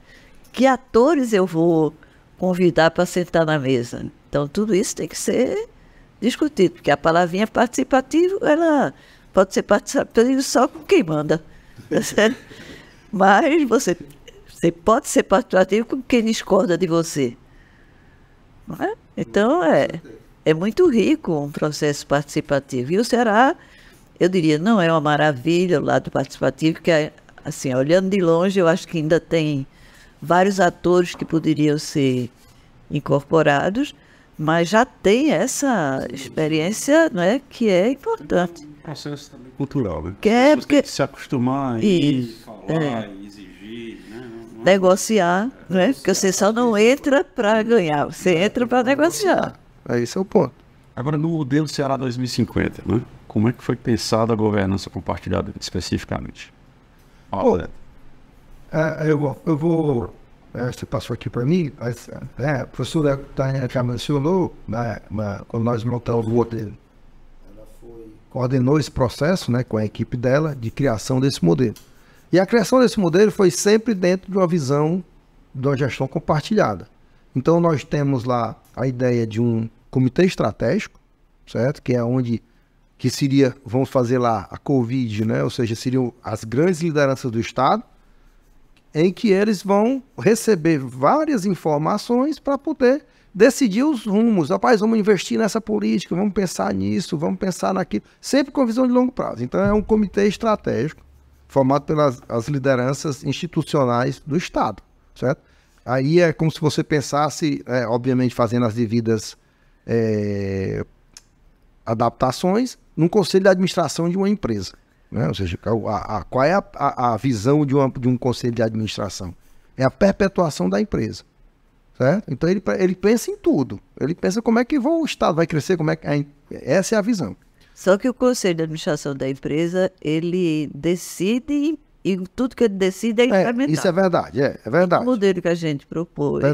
S2: Que atores eu vou convidar para sentar na mesa? Então, tudo isso tem que ser discutido, porque a palavrinha participativo, ela pode ser participativa só com quem manda. Tá certo? Mas você pode ser participativo com quem discorda de você. Não é? Então, é muito rico um processo participativo. E o Ceará, eu diria, não é uma maravilha o lado participativo, que assim, olhando de longe, eu acho que ainda tem vários atores que poderiam ser incorporados, mas já tem essa experiência, não é, que é importante.
S1: Um processo também cultural, né?
S2: Porque
S1: tem que se acostumar e falar, e exigir, né?
S2: Negociar, não é? Porque você só não entra para ganhar, você entra para negociar.
S3: Esse é o ponto.
S1: Agora, no modelo Ceará 2050, né? Como é que foi pensada a governança compartilhada especificamente?
S3: Eu vou... Você passou aqui para mim, mas a professora Tânia já mencionou, quando nós montamos o modelo, ela coordenou esse processo, né, com a equipe dela de criação desse modelo. E a criação desse modelo foi sempre dentro de uma visão de uma gestão compartilhada. Então nós temos lá a ideia de um comitê estratégico, certo? Que é onde vamos fazer lá a Covid, né? Ou seja, seriam as grandes lideranças do Estado, em que eles vão receber várias informações para poder decidir os rumos. Rapaz, vamos investir nessa política, vamos pensar nisso, vamos pensar naquilo, sempre com visão de longo prazo. Então é um comitê estratégico formado pelas as lideranças institucionais do Estado, certo? Aí é como se você pensasse, obviamente fazendo as devidas adaptações, num conselho de administração de uma empresa. Né? Ou seja, qual é a visão de um conselho de administração? É a perpetuação da empresa. Certo? Então ele pensa em tudo. Ele pensa como é que o Estado vai crescer, essa é a visão.
S2: Só que o conselho de administração da empresa, ele decide e tudo que ele decide é implementado.
S3: Isso é verdade, é verdade.
S2: O modelo que a gente propôs,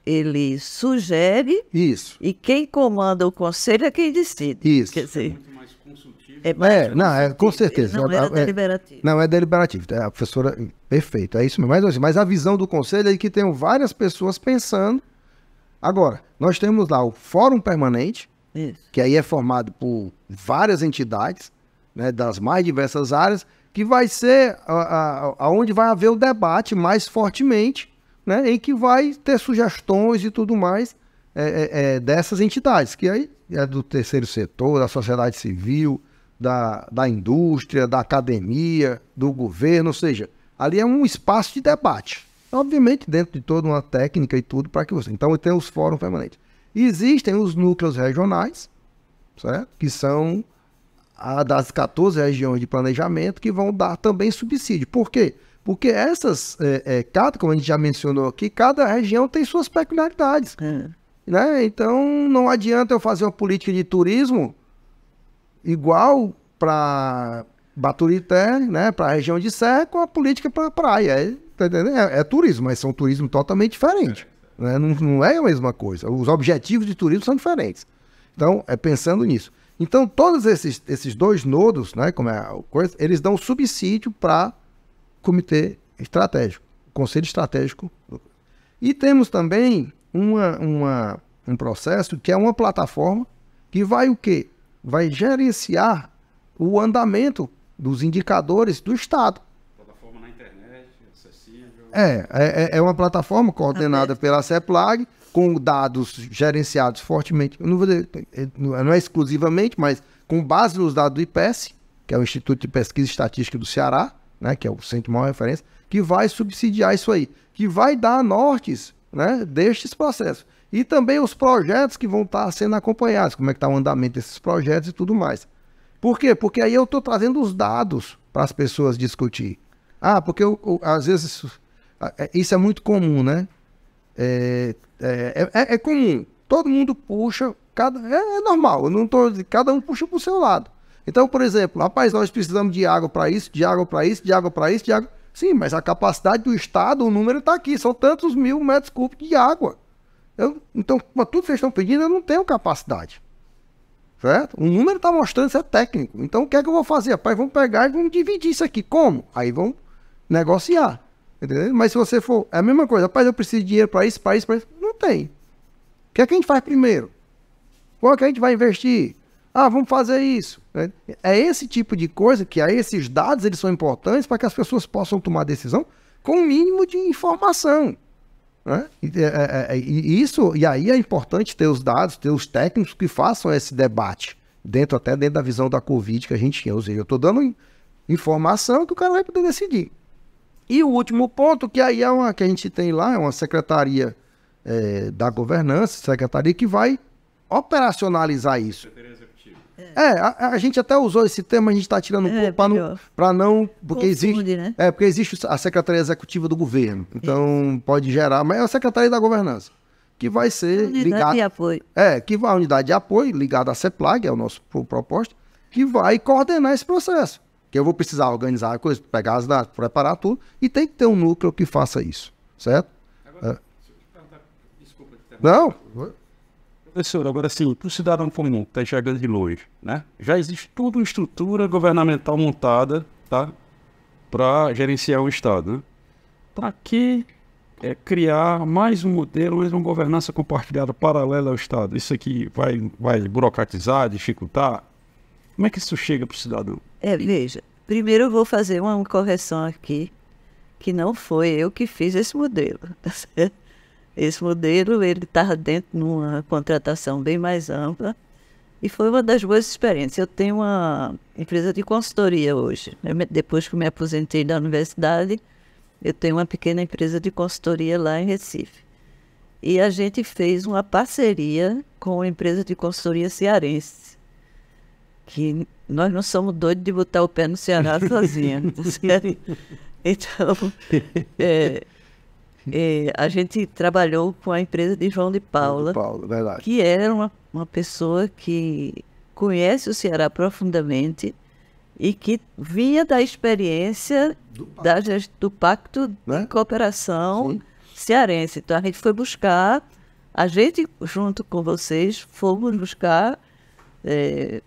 S2: ele sugere
S3: isso.
S2: E quem comanda o conselho é quem decide.
S3: Isso.
S2: Quer dizer,
S1: muito mais consultivo
S3: Com certeza.
S2: Não é deliberativo.
S3: Não é deliberativo. A professora, perfeito, é isso mesmo. Mas a visão do conselho é que tem várias pessoas pensando. Agora, nós temos lá o Fórum Permanente, que aí é formado por várias entidades, né, das mais diversas áreas, que vai ser aonde vai haver o debate mais fortemente, né, em que vai ter sugestões e tudo mais dessas entidades, que aí é do terceiro setor, da sociedade civil, da indústria, da academia, do governo, ou seja, ali é um espaço de debate. Obviamente, dentro de toda uma técnica e tudo para que você... Então, tem os fóruns permanentes. E existem os núcleos regionais, certo? Que são das 14 regiões de planejamento que vão dar também subsídio. Por quê? Porque essas, como a gente já mencionou aqui, cada região tem suas peculiaridades. Né? Então, não adianta eu fazer uma política de turismo igual para Baturité, né? Para a região de Serra, com a política para a praia. Tá entendendo? É turismo, mas são turismo totalmente diferente. Né? Não é a mesma coisa. Os objetivos de turismo são diferentes. Então, pensando nisso. Então, todos esses dois nodos, né, como é a coisa, eles dão subsídio para o Comitê Estratégico, o Conselho Estratégico. E temos também um processo que é uma plataforma que vai o quê? Vai gerenciar o andamento dos indicadores do Estado.
S1: Plataforma na internet, acessível.
S3: É uma plataforma coordenada pela CEPLAG, com dados gerenciados fortemente, não é exclusivamente, mas com base nos dados do IPES, que é o Instituto de Pesquisa e Estatística do Ceará, né, que é o centro de maior referência, que vai subsidiar isso aí, que vai dar nortes, né, destes processos. E também os projetos que vão estar sendo acompanhados, como é que está o andamento desses projetos e tudo mais. Por quê? Porque aí eu estou trazendo os dados para as pessoas discutir. Porque às vezes isso é muito comum, né? É comum. Todo mundo puxa, é normal, cada um puxa para o seu lado. Então, por exemplo, rapaz, nós precisamos de água para isso, de água para isso, de água para isso, de água... Sim, mas a capacidade do Estado, o número está aqui, são tantos 1000 metros cúbicos de água. Então, tudo que vocês estão pedindo, eu não tenho capacidade. Certo? O número está mostrando isso é técnico. Então, o que é que eu vou fazer? Rapaz, vamos pegar e vamos dividir isso aqui. Como? Aí vamos negociar. Entendeu? Mas se você for... É a mesma coisa. Rapaz, eu preciso de dinheiro para isso, para isso, para isso. Não tem. O que é que a gente faz primeiro? Qual é que a gente vai investir? Vamos fazer isso. É esse tipo de coisa que esses dados eles são importantes para que as pessoas possam tomar decisão com o mínimo de informação. Né? E aí é importante ter os dados, ter os técnicos que façam esse debate, até dentro da visão da Covid que a gente tinha. Ou seja, eu estou dando informação que o cara vai poder decidir. E o último ponto, que aí que a gente tem lá, é uma secretaria da governança, secretaria que vai operacionalizar isso. A gente até usou esse termo, a gente está tirando um pouco para não... Porque existe, né? Porque existe a Secretaria Executiva do Governo. Então, pode gerar... Mas é a Secretaria da Governança, que vai ser ligada...
S2: Unidade de apoio.
S3: Que vai a unidade de apoio, ligada à CEPLAG, é o nosso proposta, que vai coordenar esse processo. Que eu vou precisar organizar a coisa, pegar as datas, preparar tudo, e tem que ter um núcleo que faça isso, certo?
S1: Agora, se eu te perguntar... Desculpa.
S3: Não...
S1: Professor, agora sim, para o cidadão comum que está enxergando de longe, né? Já existe toda uma estrutura governamental montada, tá? Para gerenciar o Estado, né? Para que criar mais um modelo, mais uma governança compartilhada paralela ao Estado? Isso aqui vai burocratizar, dificultar? Como é que isso chega para o cidadão?
S2: Veja, primeiro eu vou fazer uma correção aqui, que não foi eu que fiz esse modelo, tá certo? Esse modelo, ele estava dentro de uma contratação bem mais ampla e foi uma das boas experiências. Eu tenho uma empresa de consultoria hoje. Depois que me aposentei da universidade, eu tenho uma pequena empresa de consultoria lá em Recife. E a gente fez uma parceria com uma empresa de consultoria cearense, que nós não somos doidos de botar o pé no Ceará sozinhos. Então... a gente trabalhou com a empresa de João de Paula,
S3: verdade.
S2: Que era uma pessoa que conhece o Ceará profundamente e que vinha da experiência do Pacto de Cooperação Cearense. Então a gente foi buscar, junto com vocês, fomos buscar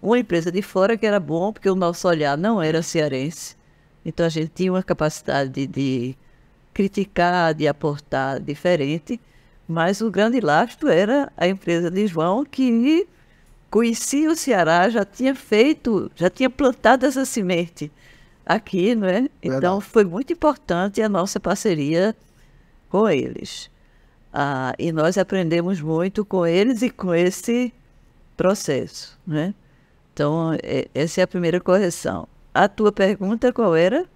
S2: uma empresa de fora que era bom, porque o nosso olhar não era cearense. Então a gente tinha uma capacidade de criticar, de aportar diferente, mas o grande lastro era a empresa de João, que conhecia o Ceará, já tinha plantado essa semente aqui, não é? Então foi muito importante a nossa parceria com eles. E nós aprendemos muito com eles e com esse processo, né? Então, essa é a primeira correção. A tua pergunta qual era?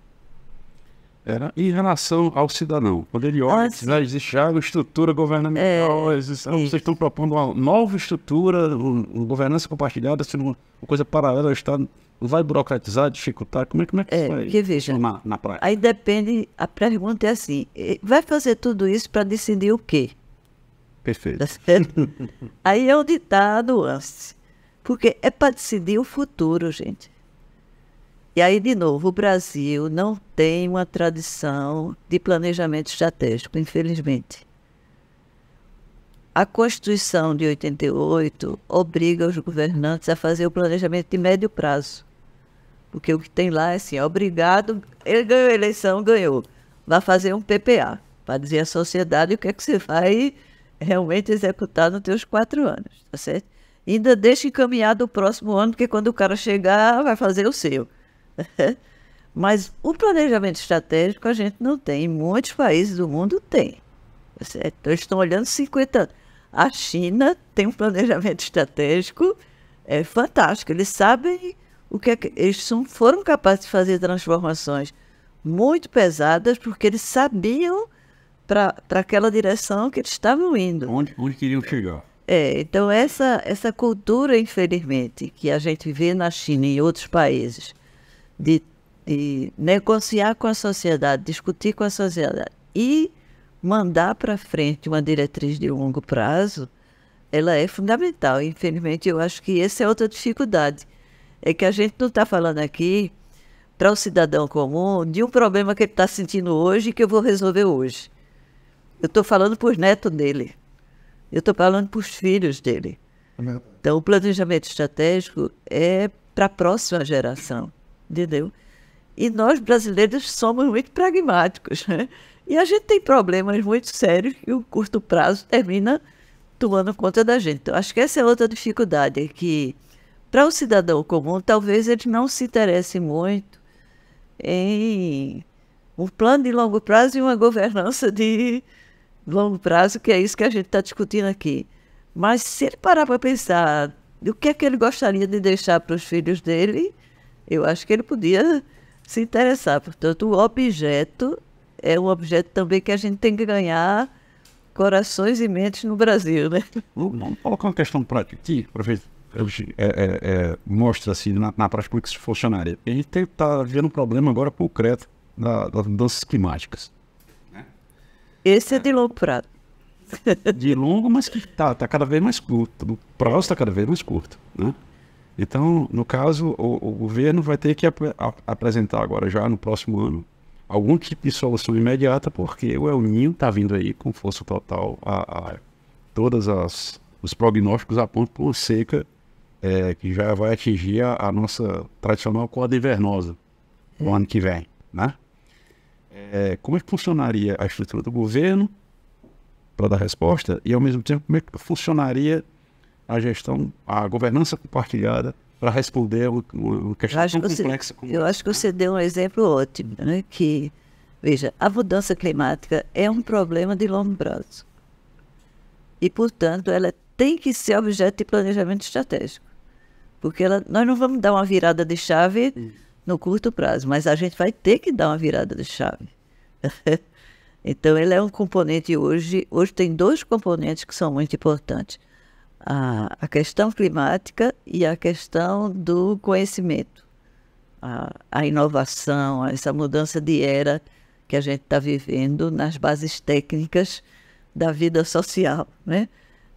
S1: Era em relação ao cidadão. Quando ele olha, existe já uma estrutura governamental, vocês estão propondo uma nova estrutura, uma governança compartilhada, sendo uma coisa paralela ao Estado, vai burocratizar, dificultar? Como é que isso vai
S2: porque veja,
S1: na prática?
S2: Aí depende, a pergunta é assim, vai fazer tudo isso para decidir o quê?
S1: Perfeito.
S2: Tá certo? Aí é onde está a nuance. Porque é para decidir o futuro, gente. E aí, de novo, o Brasil não tem uma tradição de planejamento estratégico, infelizmente. A Constituição de 88 obriga os governantes a fazer o planejamento de médio prazo. Porque o que tem lá é assim, obrigado, ele ganhou a eleição, ganhou. Vai fazer um PPA, para dizer à sociedade o que é que você vai realmente executar nos teus 4 anos, tá certo? E ainda deixa encaminhado o próximo ano, porque quando o cara chegar, vai fazer o seu. Mas o planejamento estratégico a gente não tem. Em muitos países do mundo tem. Tá certo? Então, eles estão olhando 50 anos. A China tem um planejamento estratégico fantástico. Eles sabem o que é que... Eles foram capazes de fazer transformações muito pesadas porque eles sabiam para aquela direção que eles estavam indo.
S1: Onde queriam chegar.
S2: Então, essa cultura, infelizmente, que a gente vê na China e em outros países, de negociar com a sociedade, discutir com a sociedade e mandar para frente uma diretriz de longo prazo, ela é fundamental. Infelizmente, eu acho que essa é outra dificuldade. É que a gente não está falando aqui para o cidadão comum de um problema que ele está sentindo hoje e que eu vou resolver hoje. Eu estou falando para os netos dele. Eu estou falando para os filhos dele. Então, o planejamento estratégico é para a próxima geração, entendeu? E nós, brasileiros, somos muito pragmáticos, né? E a gente tem problemas muito sérios e o curto prazo termina tomando conta da gente. Então, acho que essa é outra dificuldade, é que, para o cidadão comum, talvez ele não se interesse muito em um plano de longo prazo e uma governança de longo prazo, que é isso que a gente está discutindo aqui. Mas se ele parar para pensar o que é que ele gostaria de deixar para os filhos dele, eu acho que ele podia se interessar. Portanto, o objeto é um objeto também que a gente tem que ganhar corações e mentes no Brasil, né?
S1: Vamos colocar uma questão prática aqui, prefeito. Mostra assim na prática como isso funcionaria. A gente está vendo um problema agora concreto das mudanças climáticas.
S2: Esse é de longo prazo.
S1: De longo, mas que está cada vez mais curto. O prazo está cada vez mais curto, né? Então, no caso, o governo vai ter que apresentar agora, já no próximo ano, algum tipo de solução imediata, porque o El Niño está vindo aí com força total. Todos os prognósticos apontam para uma seca que já vai atingir a nossa tradicional corda invernosa no ano que vem, né? Como é que funcionaria a estrutura do governo para dar resposta e, ao mesmo tempo, como é que funcionaria a gestão, a governança compartilhada para responder uma questão tão complexa como
S2: eu acho que você deu um exemplo ótimo, né? Que, veja, a mudança climática é um problema de longo prazo. E, portanto, ela tem que ser objeto de planejamento estratégico. Porque nós não vamos dar uma virada de chave no curto prazo, mas a gente vai ter que dar uma virada de chave. Então, ele é um componente hoje tem 2 componentes que são muito importantes. A questão climática e a questão do conhecimento. A inovação, essa mudança de era que a gente está vivendo nas bases técnicas da vida social, né?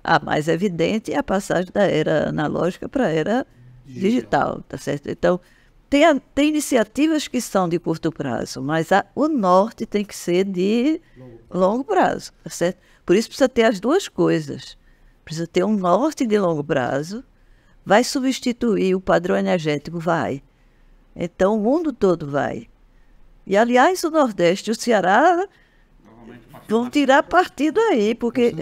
S2: A mais evidente é a passagem da era analógica para a era digital, tá certo? Então, tem iniciativas que são de curto prazo, mas o norte tem que ser de longo prazo, tá certo? Por isso precisa ter as 2 coisas. Precisa ter um norte de longo prazo, Vai substituir o padrão energético? Vai. Então, o mundo todo vai. E, aliás, o Nordeste e o Ceará vão tirar partido aí, porque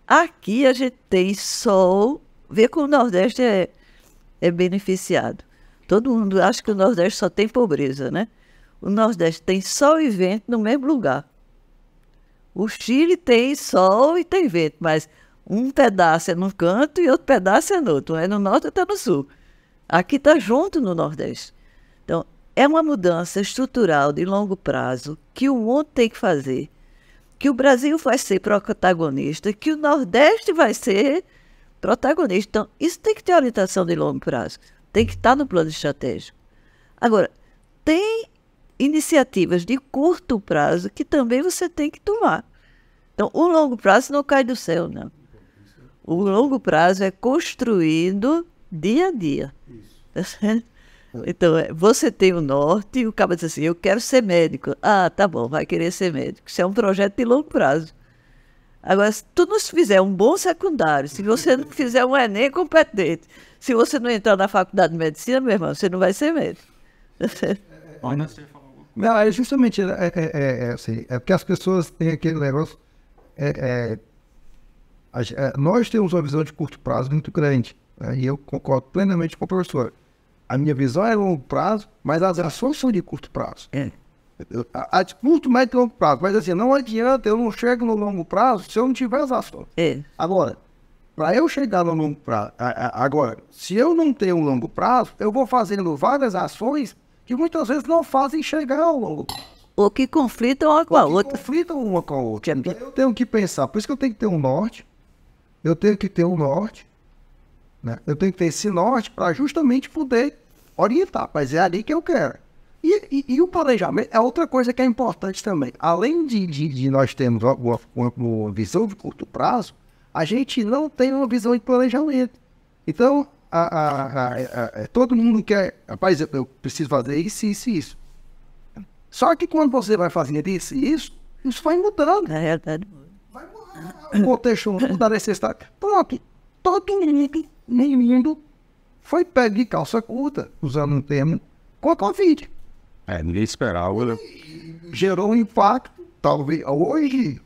S2: aqui a gente tem sol. Vê como o Nordeste é beneficiado. Todo mundo acha que o Nordeste só tem pobreza, né? O Nordeste tem sol e vento no mesmo lugar. O Chile tem sol e tem vento, mas um pedaço é num canto e outro pedaço é no outro. Um é no norte e outro é no sul. Aqui está junto no Nordeste. Então, é uma mudança estrutural de longo prazo que o mundo tem que fazer, que o Brasil vai ser protagonista, que o Nordeste vai ser protagonista. Então, isso tem que ter orientação de longo prazo. Tem que estar no plano estratégico. Agora, tem iniciativas de curto prazo que também você tem que tomar. Então, o longo prazo não cai do céu, não. O longo prazo é construído dia a dia. Tá certo? Então, você tem o norte e o cara diz assim, eu quero ser médico. Ah, tá bom, vai querer ser médico. Isso é um projeto de longo prazo. Agora, se tu não fizer um bom secundário, se você não fizer um Enem competente, se você não entrar na faculdade de medicina, meu irmão, você não vai ser médico.
S3: Não, é justamente assim, é porque as pessoas têm aquele negócio. Nós temos uma visão de curto prazo muito grande, né? E eu concordo plenamente com o professor. A minha visão é longo prazo, mas as ações são de curto prazo. A de curto, médio e longo prazo. Mas assim, não adianta, eu não chego no longo prazo se eu não tiver as ações. Agora, para eu chegar no longo prazo, agora, se eu não tenho um longo prazo, eu vou fazendo várias ações que muitas vezes não fazem chegar ao longo prazo.
S2: Ou que conflitam uma com a outra.
S3: Conflitam uma com a outra. Então, eu tenho que pensar, por isso que eu tenho que ter um norte, eu tenho que ter um norte, né? Eu tenho que ter esse norte para justamente poder orientar, mas é ali que eu quero. E o planejamento é outra coisa que é importante também. Além de nós termos uma visão de curto prazo, a gente não tem uma visão de planejamento. Então, todo mundo quer, rapaz, eu preciso fazer isso, isso e isso. Só que quando você vai fazendo isso e isso vai mudando.
S2: Na realidade,
S3: Vai mudar o contexto da necessidade. Pronto, todo mundo foi pego de calça curta, usando um termo, com a Covid.
S1: Ninguém esperava, né?
S3: Gerou um impacto, talvez, hoje,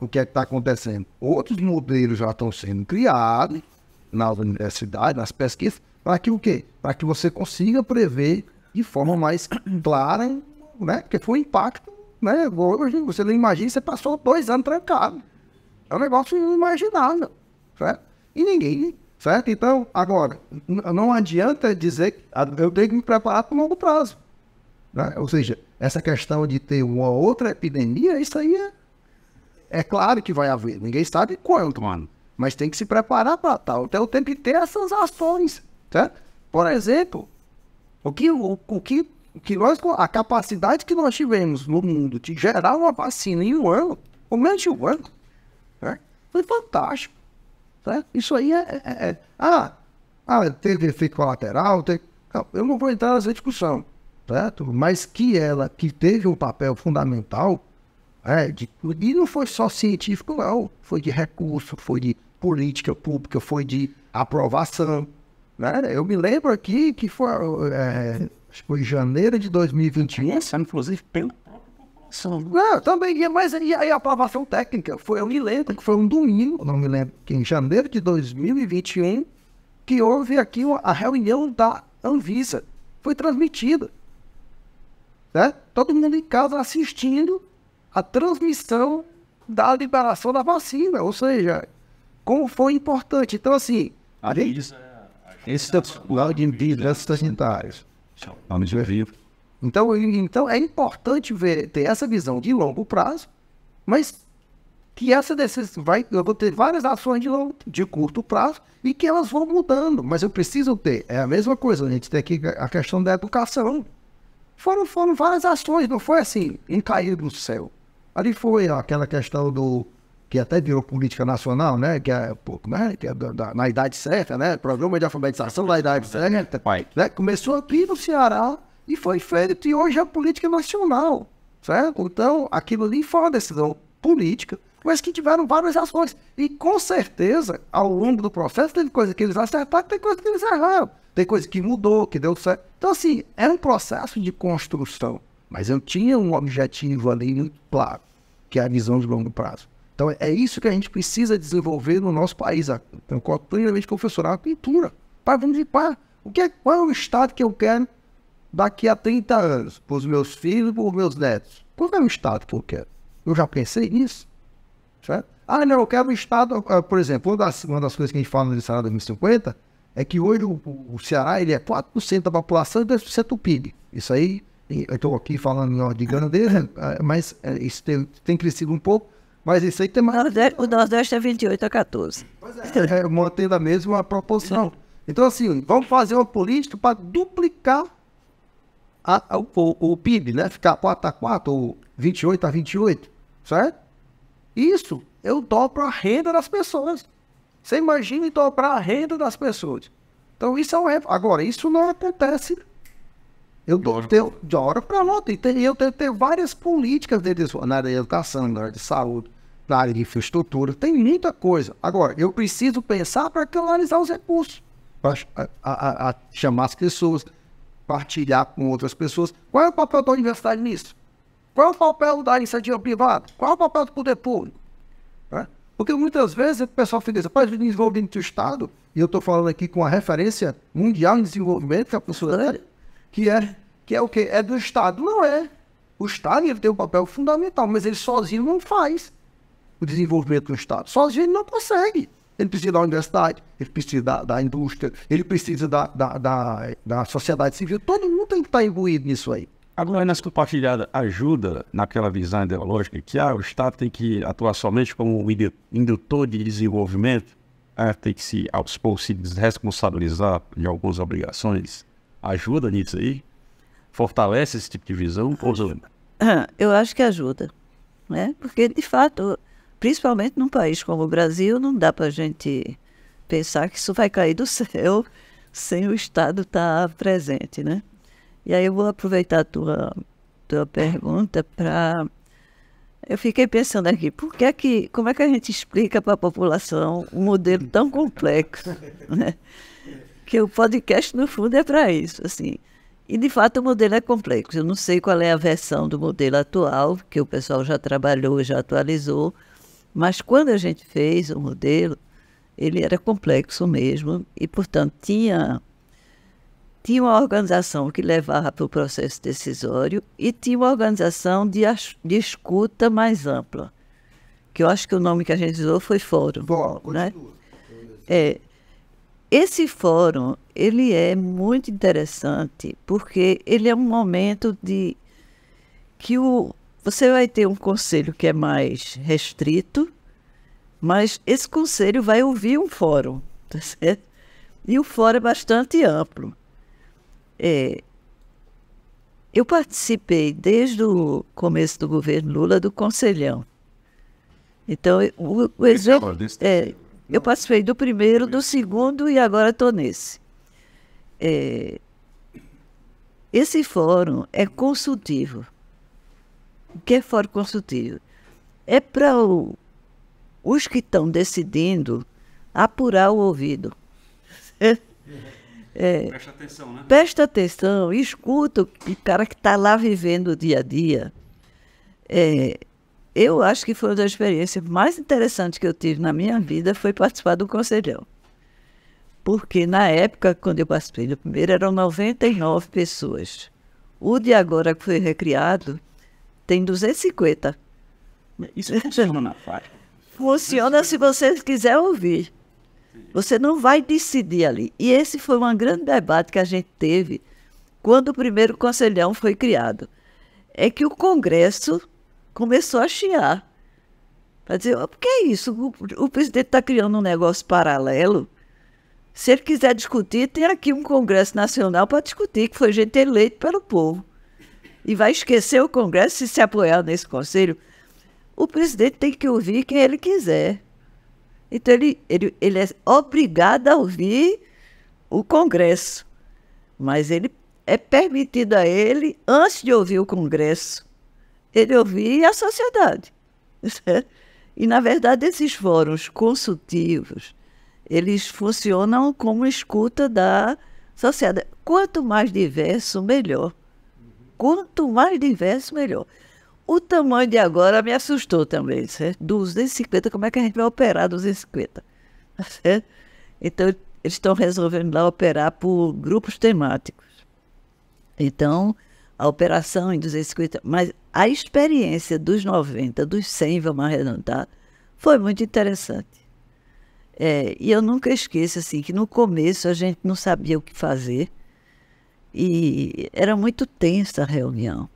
S3: o que é que está acontecendo? Outros modelos já estão sendo criados nas universidades, nas pesquisas, para que o quê? Para que você consiga prever de forma mais clara, né? Porque foi um impacto, né? Hoje, você não imagina, você passou 2 anos trancado. É um negócio inimaginável, certo? E ninguém, certo? Então, agora, não adianta dizer que eu tenho que me preparar para o longo prazo, né? Ou seja, essa questão de ter uma outra epidemia, isso aí é claro que vai haver. Ninguém sabe quanto, mano. Mas tem que se preparar para tal. Então, tem que ter essas ações, certo? Por exemplo, a capacidade que nós tivemos no mundo de gerar uma vacina em um ano, ou menos de um ano, certo? Foi fantástico, certo? Isso aí teve efeito colateral, não, eu não vou entrar nessa discussão, certo? Mas que teve um papel fundamental, e não foi só científico, não, foi de recurso, foi de política pública, foi de aprovação, né? Eu me lembro aqui que foi, acho que foi em janeiro de 2021,
S1: Inclusive, pelo próprio população.
S3: não, também, mas aí a aprovação técnica, eu me lembro que foi um domingo, não me lembro, que em janeiro de 2021, que houve aqui a reunião da Anvisa, foi transmitida, né? Todo mundo em casa assistindo a transmissão da liberação da vacina, ou seja, como foi importante. Então, assim,
S1: Esse é de vigilância sanitários.
S3: Então é importante ter essa visão de longo prazo, mas que eu vou ter várias ações de curto prazo e que elas vão mudando, mas eu preciso ter. É a mesma coisa, a gente tem aqui a questão da educação. Foram várias ações, não foi assim, cair do céu. Ali foi aquela questão que até virou política nacional, né? Que é na idade certa, né? Programa de alfabetização da idade certa, né? Começou aqui no Ceará e foi feito, e hoje é política nacional, certo? Então, aquilo ali foi uma decisão política, mas que tiveram várias ações. E com certeza, ao longo do processo, teve coisa que eles acertaram, tem coisa que eles erraram. Tem coisa que mudou, que deu certo. Então, assim, é um processo de construção. Mas eu tinha um objetivo ali muito claro, que é a visão de longo prazo. Então, é isso que a gente precisa desenvolver no nosso país. Eu concordo plenamente com o professor, a cultura. Vamos ver qual é o estado que eu quero daqui a 30 anos, para os meus filhos e para os meus netos. Qual é o estado que eu quero? Eu já pensei nisso. Certo? Não, eu quero um estado, por exemplo, uma das coisas que a gente fala no Ceará 2050 é que hoje o Ceará ele é 4% da população e 2% do PIB. Isso aí, eu estou aqui falando de grandeza, mas isso tem crescido um pouco, mas isso aí tem mais...
S2: O Nordeste é 28-14.
S3: Mantendo a mesma proporção. Então, assim, vamos fazer uma política para duplicar o PIB, né? Ficar 4-4 ou 28-28, certo? Isso, eu dobro a renda das pessoas. Você imagina dobrar a renda das pessoas. Então, isso é um... Agora, isso não acontece. Eu tenho de hora para outra. E eu tenho que ter várias políticas na área de educação, na área de saúde, na área de infraestrutura. Tem muita coisa. Agora, eu preciso pensar para canalizar os recursos. Para chamar as pessoas, partilhar com outras pessoas. Qual é o papel da universidade nisso? Qual é o papel da iniciativa privada? Qual é o papel do poder público? Porque muitas vezes o pessoal fica dizendo, o desenvolvimento do Estado, e eu estou falando aqui com a referência mundial em desenvolvimento, que é a professora, que é o quê? É do Estado. Não é. O Estado ele tem um papel fundamental, mas ele sozinho não faz o desenvolvimento do Estado. Sozinho ele não consegue. Ele precisa da universidade, ele precisa da indústria, ele precisa da sociedade civil. Todo mundo tem que estar imbuído nisso aí.
S1: Agora, nessa compartilhada, ajuda naquela visão ideológica que o Estado tem que atuar somente como um indutor de desenvolvimento, tem que se desresponsabilizar de algumas obrigações. Ajuda nisso aí? Fortalece esse tipo de visão?
S2: Eu acho que ajuda, né? Porque, de fato, principalmente num país como o Brasil, não dá para a gente pensar que isso vai cair do céu sem o Estado estar presente, né? E aí eu vou aproveitar a tua pergunta para... Eu fiquei pensando aqui, como é que a gente explica para a população um modelo tão complexo, né? Que o podcast, no fundo, é para isso, assim. E, de fato, o modelo é complexo. Eu não sei qual é a versão do modelo atual, que o pessoal já trabalhou, já atualizou, mas quando a gente fez o modelo, ele era complexo mesmo e, portanto, tinha uma organização que levava para o processo decisório e tinha uma organização de escuta mais ampla, que eu acho que o nome que a gente usou foi fórum. Né? Esse fórum, ele é muito interessante porque ele é um momento de que você vai ter um conselho que é mais restrito, mas esse conselho vai ouvir um fórum, tá certo? E o fórum é bastante amplo. Eu participei desde o começo do governo Lula do Conselhão. Então, o exemplo, eu participei do primeiro, do segundo e agora estou nesse. Esse fórum é consultivo. O que é fórum consultivo? É para os que estão decidindo apurar o ouvido.
S1: Presta atenção, né?
S2: Presta atenção, escuta o cara que está lá vivendo o dia a dia. Eu acho que foi uma das experiências mais interessantes que eu tive na minha vida foi participar do Conselhão. Porque na época, quando eu participei do primeiro, eram 99 pessoas. O de agora, que foi recriado, tem 250.
S1: Isso funciona na prática?
S2: Funciona se você quiser ouvir. Você não vai decidir ali. E esse foi um grande debate que a gente teve quando o primeiro Conselhão foi criado. É que o Congresso começou a chiar. Para dizer, por que é isso? O presidente está criando um negócio paralelo. Se ele quiser discutir, tem aqui um Congresso Nacional para discutir, que foi gente eleita pelo povo. E vai esquecer o Congresso se apoiar nesse conselho. O presidente tem que ouvir quem ele quiser. Então, ele é obrigado a ouvir o Congresso. Mas ele é permitido a ele, antes de ouvir o Congresso, ele ouvir a sociedade. E, na verdade, esses fóruns consultivos, eles funcionam como escuta da sociedade. Quanto mais diverso, melhor. Quanto mais diverso, melhor. O tamanho de agora me assustou também, certo? 250, como é que a gente vai operar 250? Certo? Então, eles estão resolvendo lá operar por grupos temáticos. Então, a operação em 250, mas a experiência dos 90, dos 100, vamos arredondar, foi muito interessante. E eu nunca esqueço, assim, que no começo a gente não sabia o que fazer e era muito tensa a reunião.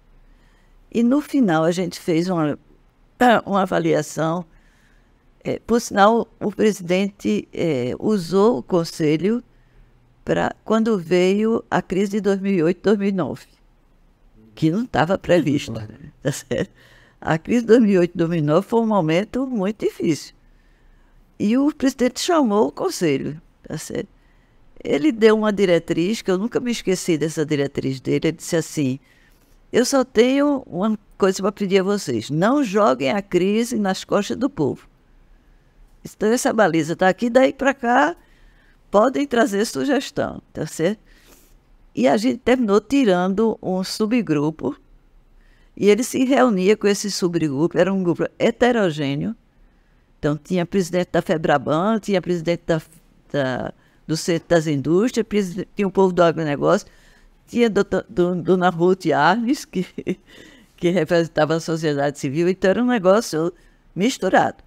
S2: E no final a gente fez uma avaliação. Por sinal, o presidente usou o conselho quando veio a crise de 2008, 2009, que não estava prevista. Tá certo? A crise de 2008, 2009 foi um momento muito difícil. E o presidente chamou o conselho. Tá certo? Ele deu uma diretriz, que eu nunca me esqueci dessa diretriz dele. Ele disse assim: eu só tenho uma coisa para pedir a vocês, não joguem a crise nas costas do povo. Então essa baliza está aqui, daí para cá podem trazer sugestão, tá certo? E a gente terminou tirando um subgrupo, e ele se reunia com esse subgrupo, era um grupo heterogêneo. Então tinha presidente da FEBRABAN, tinha presidente do Centro das Indústrias, tinha o povo do agronegócio, tinha Dona Ruth Arnes, que representava a sociedade civil, então era um negócio misturado.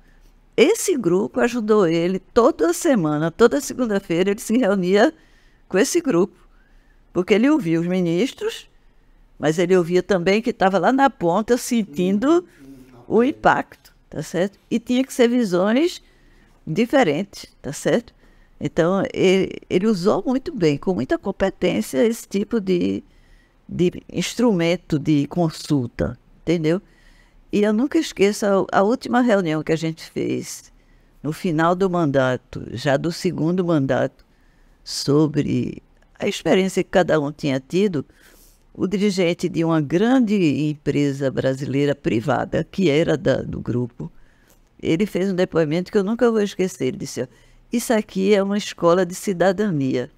S2: Esse grupo ajudou ele toda semana, toda segunda-feira, ele se reunia com esse grupo, porque ele ouvia os ministros, mas ele ouvia também que estava lá na ponta sentindo o impacto, tá certo? E tinha que ser visões diferentes, tá certo? Então, ele usou muito bem, com muita competência, esse tipo de instrumento de consulta, entendeu? E eu nunca esqueço a última reunião que a gente fez, no final do mandato, já do segundo mandato, sobre a experiência que cada um tinha tido. O dirigente de uma grande empresa brasileira privada, que era do grupo, ele fez um depoimento que eu nunca vou esquecer. Ele disse: isso aqui é uma escola de cidadania.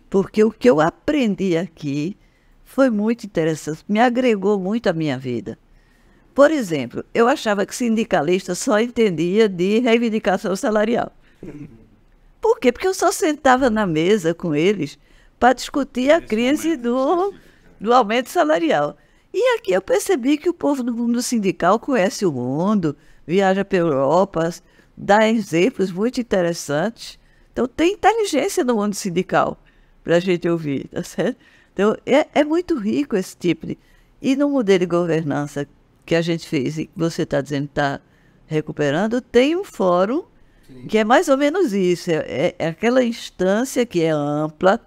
S2: Porque o que eu aprendi aqui foi muito interessante, me agregou muito à minha vida. Por exemplo, eu achava que sindicalista só entendia de reivindicação salarial. Por quê? Porque eu só sentava na mesa com eles para discutir a crise do aumento salarial. E aqui eu percebi que o povo do mundo sindical conhece o mundo, viaja pela Europa, dá exemplos muito interessantes. Então tem inteligência no mundo sindical para a gente ouvir, tá certo? Então é muito rico esse tipo de... E no modelo de governança que a gente fez, e que você está dizendo que está recuperando, tem um fórum que é mais ou menos isso. É aquela instância que é ampla,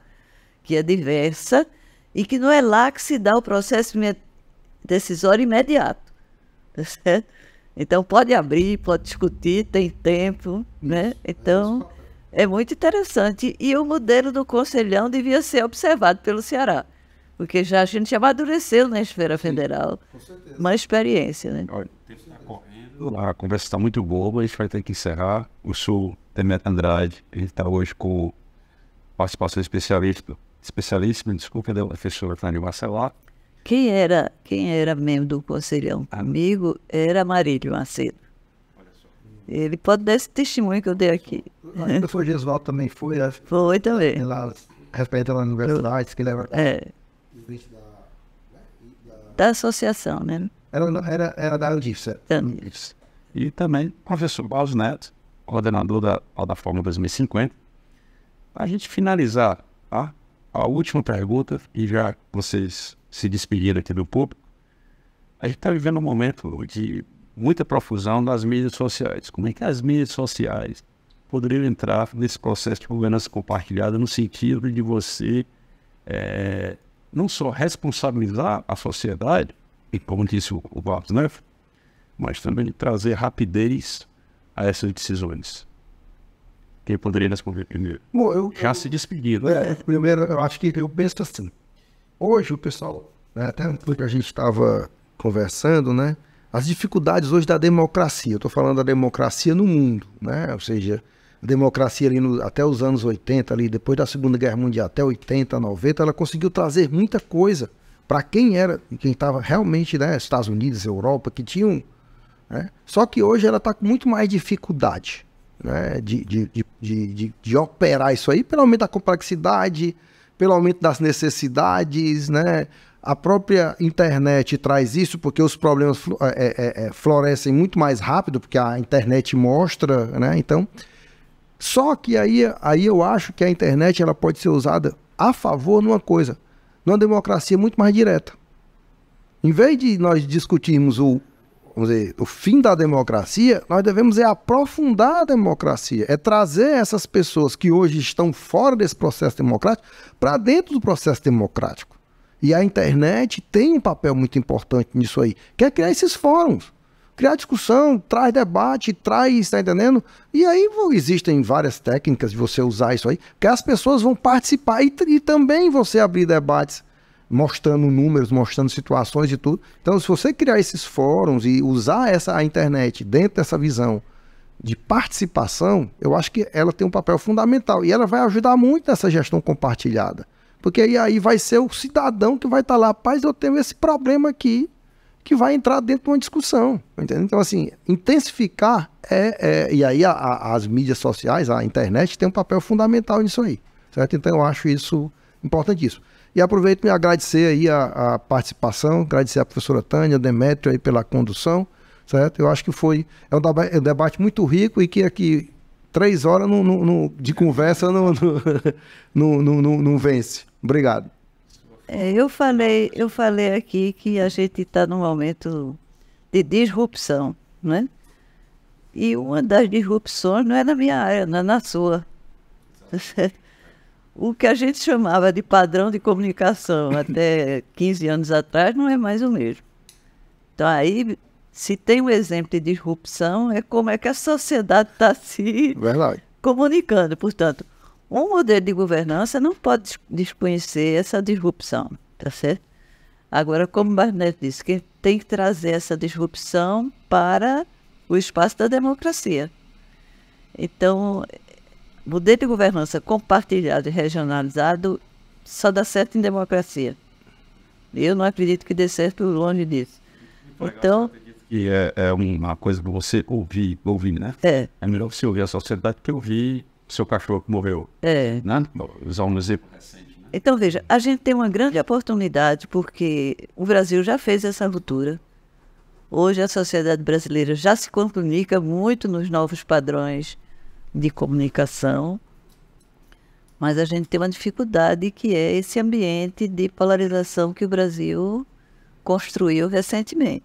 S2: que é diversa, e que não é lá que se dá o processo decisório imediato. Tá certo? Então pode abrir, pode discutir, tem tempo, né? Então é muito interessante. E o modelo do Conselhão devia ser observado pelo Ceará, porque a gente já amadureceu na esfera federal uma experiência, né?
S1: Olha, o tempo está correndo, a conversa está muito boa, mas a gente vai ter que encerrar. O senhor Demetrio Andrade, a gente está hoje com participação especialíssima, desculpa, da professora Tânia Marcelar.
S2: Quem era membro do Conselhão comigo era Marílio Macedo. Ele pode dar esse testemunho que eu dei aqui.
S3: O professor Gesualdo também foi.
S2: Foi também.
S3: Lá, respeitando a universidade, que leva...
S2: Da associação, né?
S3: Era da UDIF,
S1: Isso. E também o professor Barros Neto, coordenador da Plataforma 2050. Para a gente finalizar, tá? A última pergunta, e já vocês se despediram aqui do público, a gente está vivendo um momento de muita profusão das mídias sociais. Como é que as mídias sociais poderiam entrar nesse processo de governança compartilhada no sentido de você não só responsabilizar a sociedade, e como disse o Barros, né, mas também trazer rapidez a essas decisões? Quem poderia responder primeiro?
S3: Bom,
S1: já se despediram.
S3: Primeiro, eu acho que eu penso assim. Hoje o pessoal, né, até porque a gente estava conversando, né? as dificuldades hoje da democracia. Eu estou falando da democracia no mundo, né? Ou seja, a democracia ali até os anos 80, ali, depois da Segunda Guerra Mundial, até 80, 90, ela conseguiu trazer muita coisa para quem estava realmente, né, Estados Unidos, Europa, que tinham, né? Só que hoje ela está com muito mais dificuldade, né, de operar isso aí, pelo aumento da complexidade, pelo aumento das necessidades, né? A própria internet traz isso porque os problemas florescem muito mais rápido, porque a internet mostra, né? Então, só que aí eu acho que a internet ela pode ser usada a favor numa coisa, numa democracia muito mais direta. Em vez de nós discutirmos vamos dizer, o fim da democracia, nós devemos aprofundar a democracia, trazer essas pessoas que hoje estão fora desse processo democrático para dentro do processo democrático. E a internet tem um papel muito importante nisso aí, que é criar esses fóruns, criar discussão, traz debate, tá entendendo? E aí existem várias técnicas de você usar isso aí, que as pessoas vão participar e também você abrir debates, mostrando números, mostrando situações e tudo. Então, se você criar esses fóruns e usar a internet dentro dessa visão de participação, eu acho que ela tem um papel fundamental e ela vai ajudar muito nessa gestão compartilhada. Porque aí vai ser o cidadão que vai estar lá, rapaz, eu tenho esse problema aqui, que vai entrar dentro de uma discussão. Entendeu? Então, assim, intensificar e aí as mídias sociais, a internet, tem um papel fundamental nisso aí. Certo? Então, eu acho isso importantíssimo. E aproveito para agradecer aí a participação, agradecer a professora Tânia, Demétrio aí pela condução, certo? Eu acho que é um debate muito rico e que aqui 3 horas de conversa não vence. Obrigado.
S2: Eu falei aqui que a gente está num momento de disrupção, né? E uma das disrupções não é na minha área, não é na sua. O que a gente chamava de padrão de comunicação até 15 anos atrás não é mais o mesmo. Então aí, se tem um exemplo de disrupção, é como é que a sociedade está se comunicando. Portanto, um modelo de governança não pode desconhecer essa disrupção, tá certo? Agora, como o Barnett disse, que tem que trazer essa disrupção para o espaço da democracia. Então, modelo de governança compartilhado e regionalizado só dá certo em democracia. Eu não acredito que dê certo longe disso. Então,
S1: e é uma coisa que você ouvir, né? É melhor você ouvir a sociedade que ouvir seu cachorro que morreu. Né? Usar um exemplo recente. Né?
S2: Então, veja, a gente tem uma grande oportunidade porque o Brasil já fez essa ruptura. Hoje a sociedade brasileira já se comunica muito nos novos padrões de comunicação, mas a gente tem uma dificuldade que é esse ambiente de polarização que o Brasil construiu recentemente.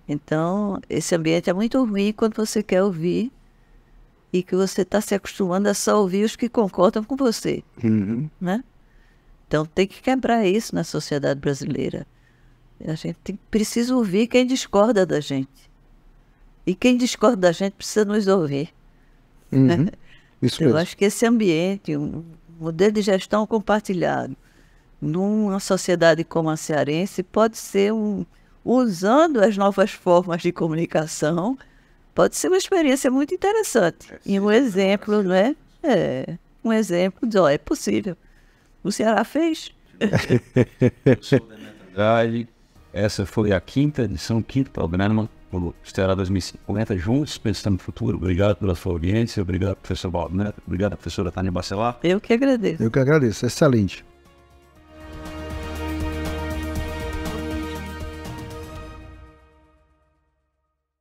S2: Então, esse ambiente é muito ruim quando você quer ouvir e que você está se acostumando a só ouvir os que concordam com você. Né? Então, tem que quebrar isso na sociedade brasileira. A gente precisa ouvir quem discorda da gente. E quem discorda da gente precisa nos ouvir.
S3: Isso
S2: Eu
S3: mesmo.
S2: acho que esse ambiente, um modelo de gestão compartilhado, numa sociedade como a cearense, pode ser usando as novas formas de comunicação, pode ser uma experiência muito interessante. E um exemplo, não é? Um exemplo de, é possível. O Ceará fez.
S1: Essa foi a quinta edição, quinto programa do Ceará 2050, juntos, pensando no futuro. Obrigado pela sua audiência, obrigado, professor Barnett, obrigado, professora Tânia Bacelar.
S2: Eu que agradeço.
S3: Eu que agradeço, excelente.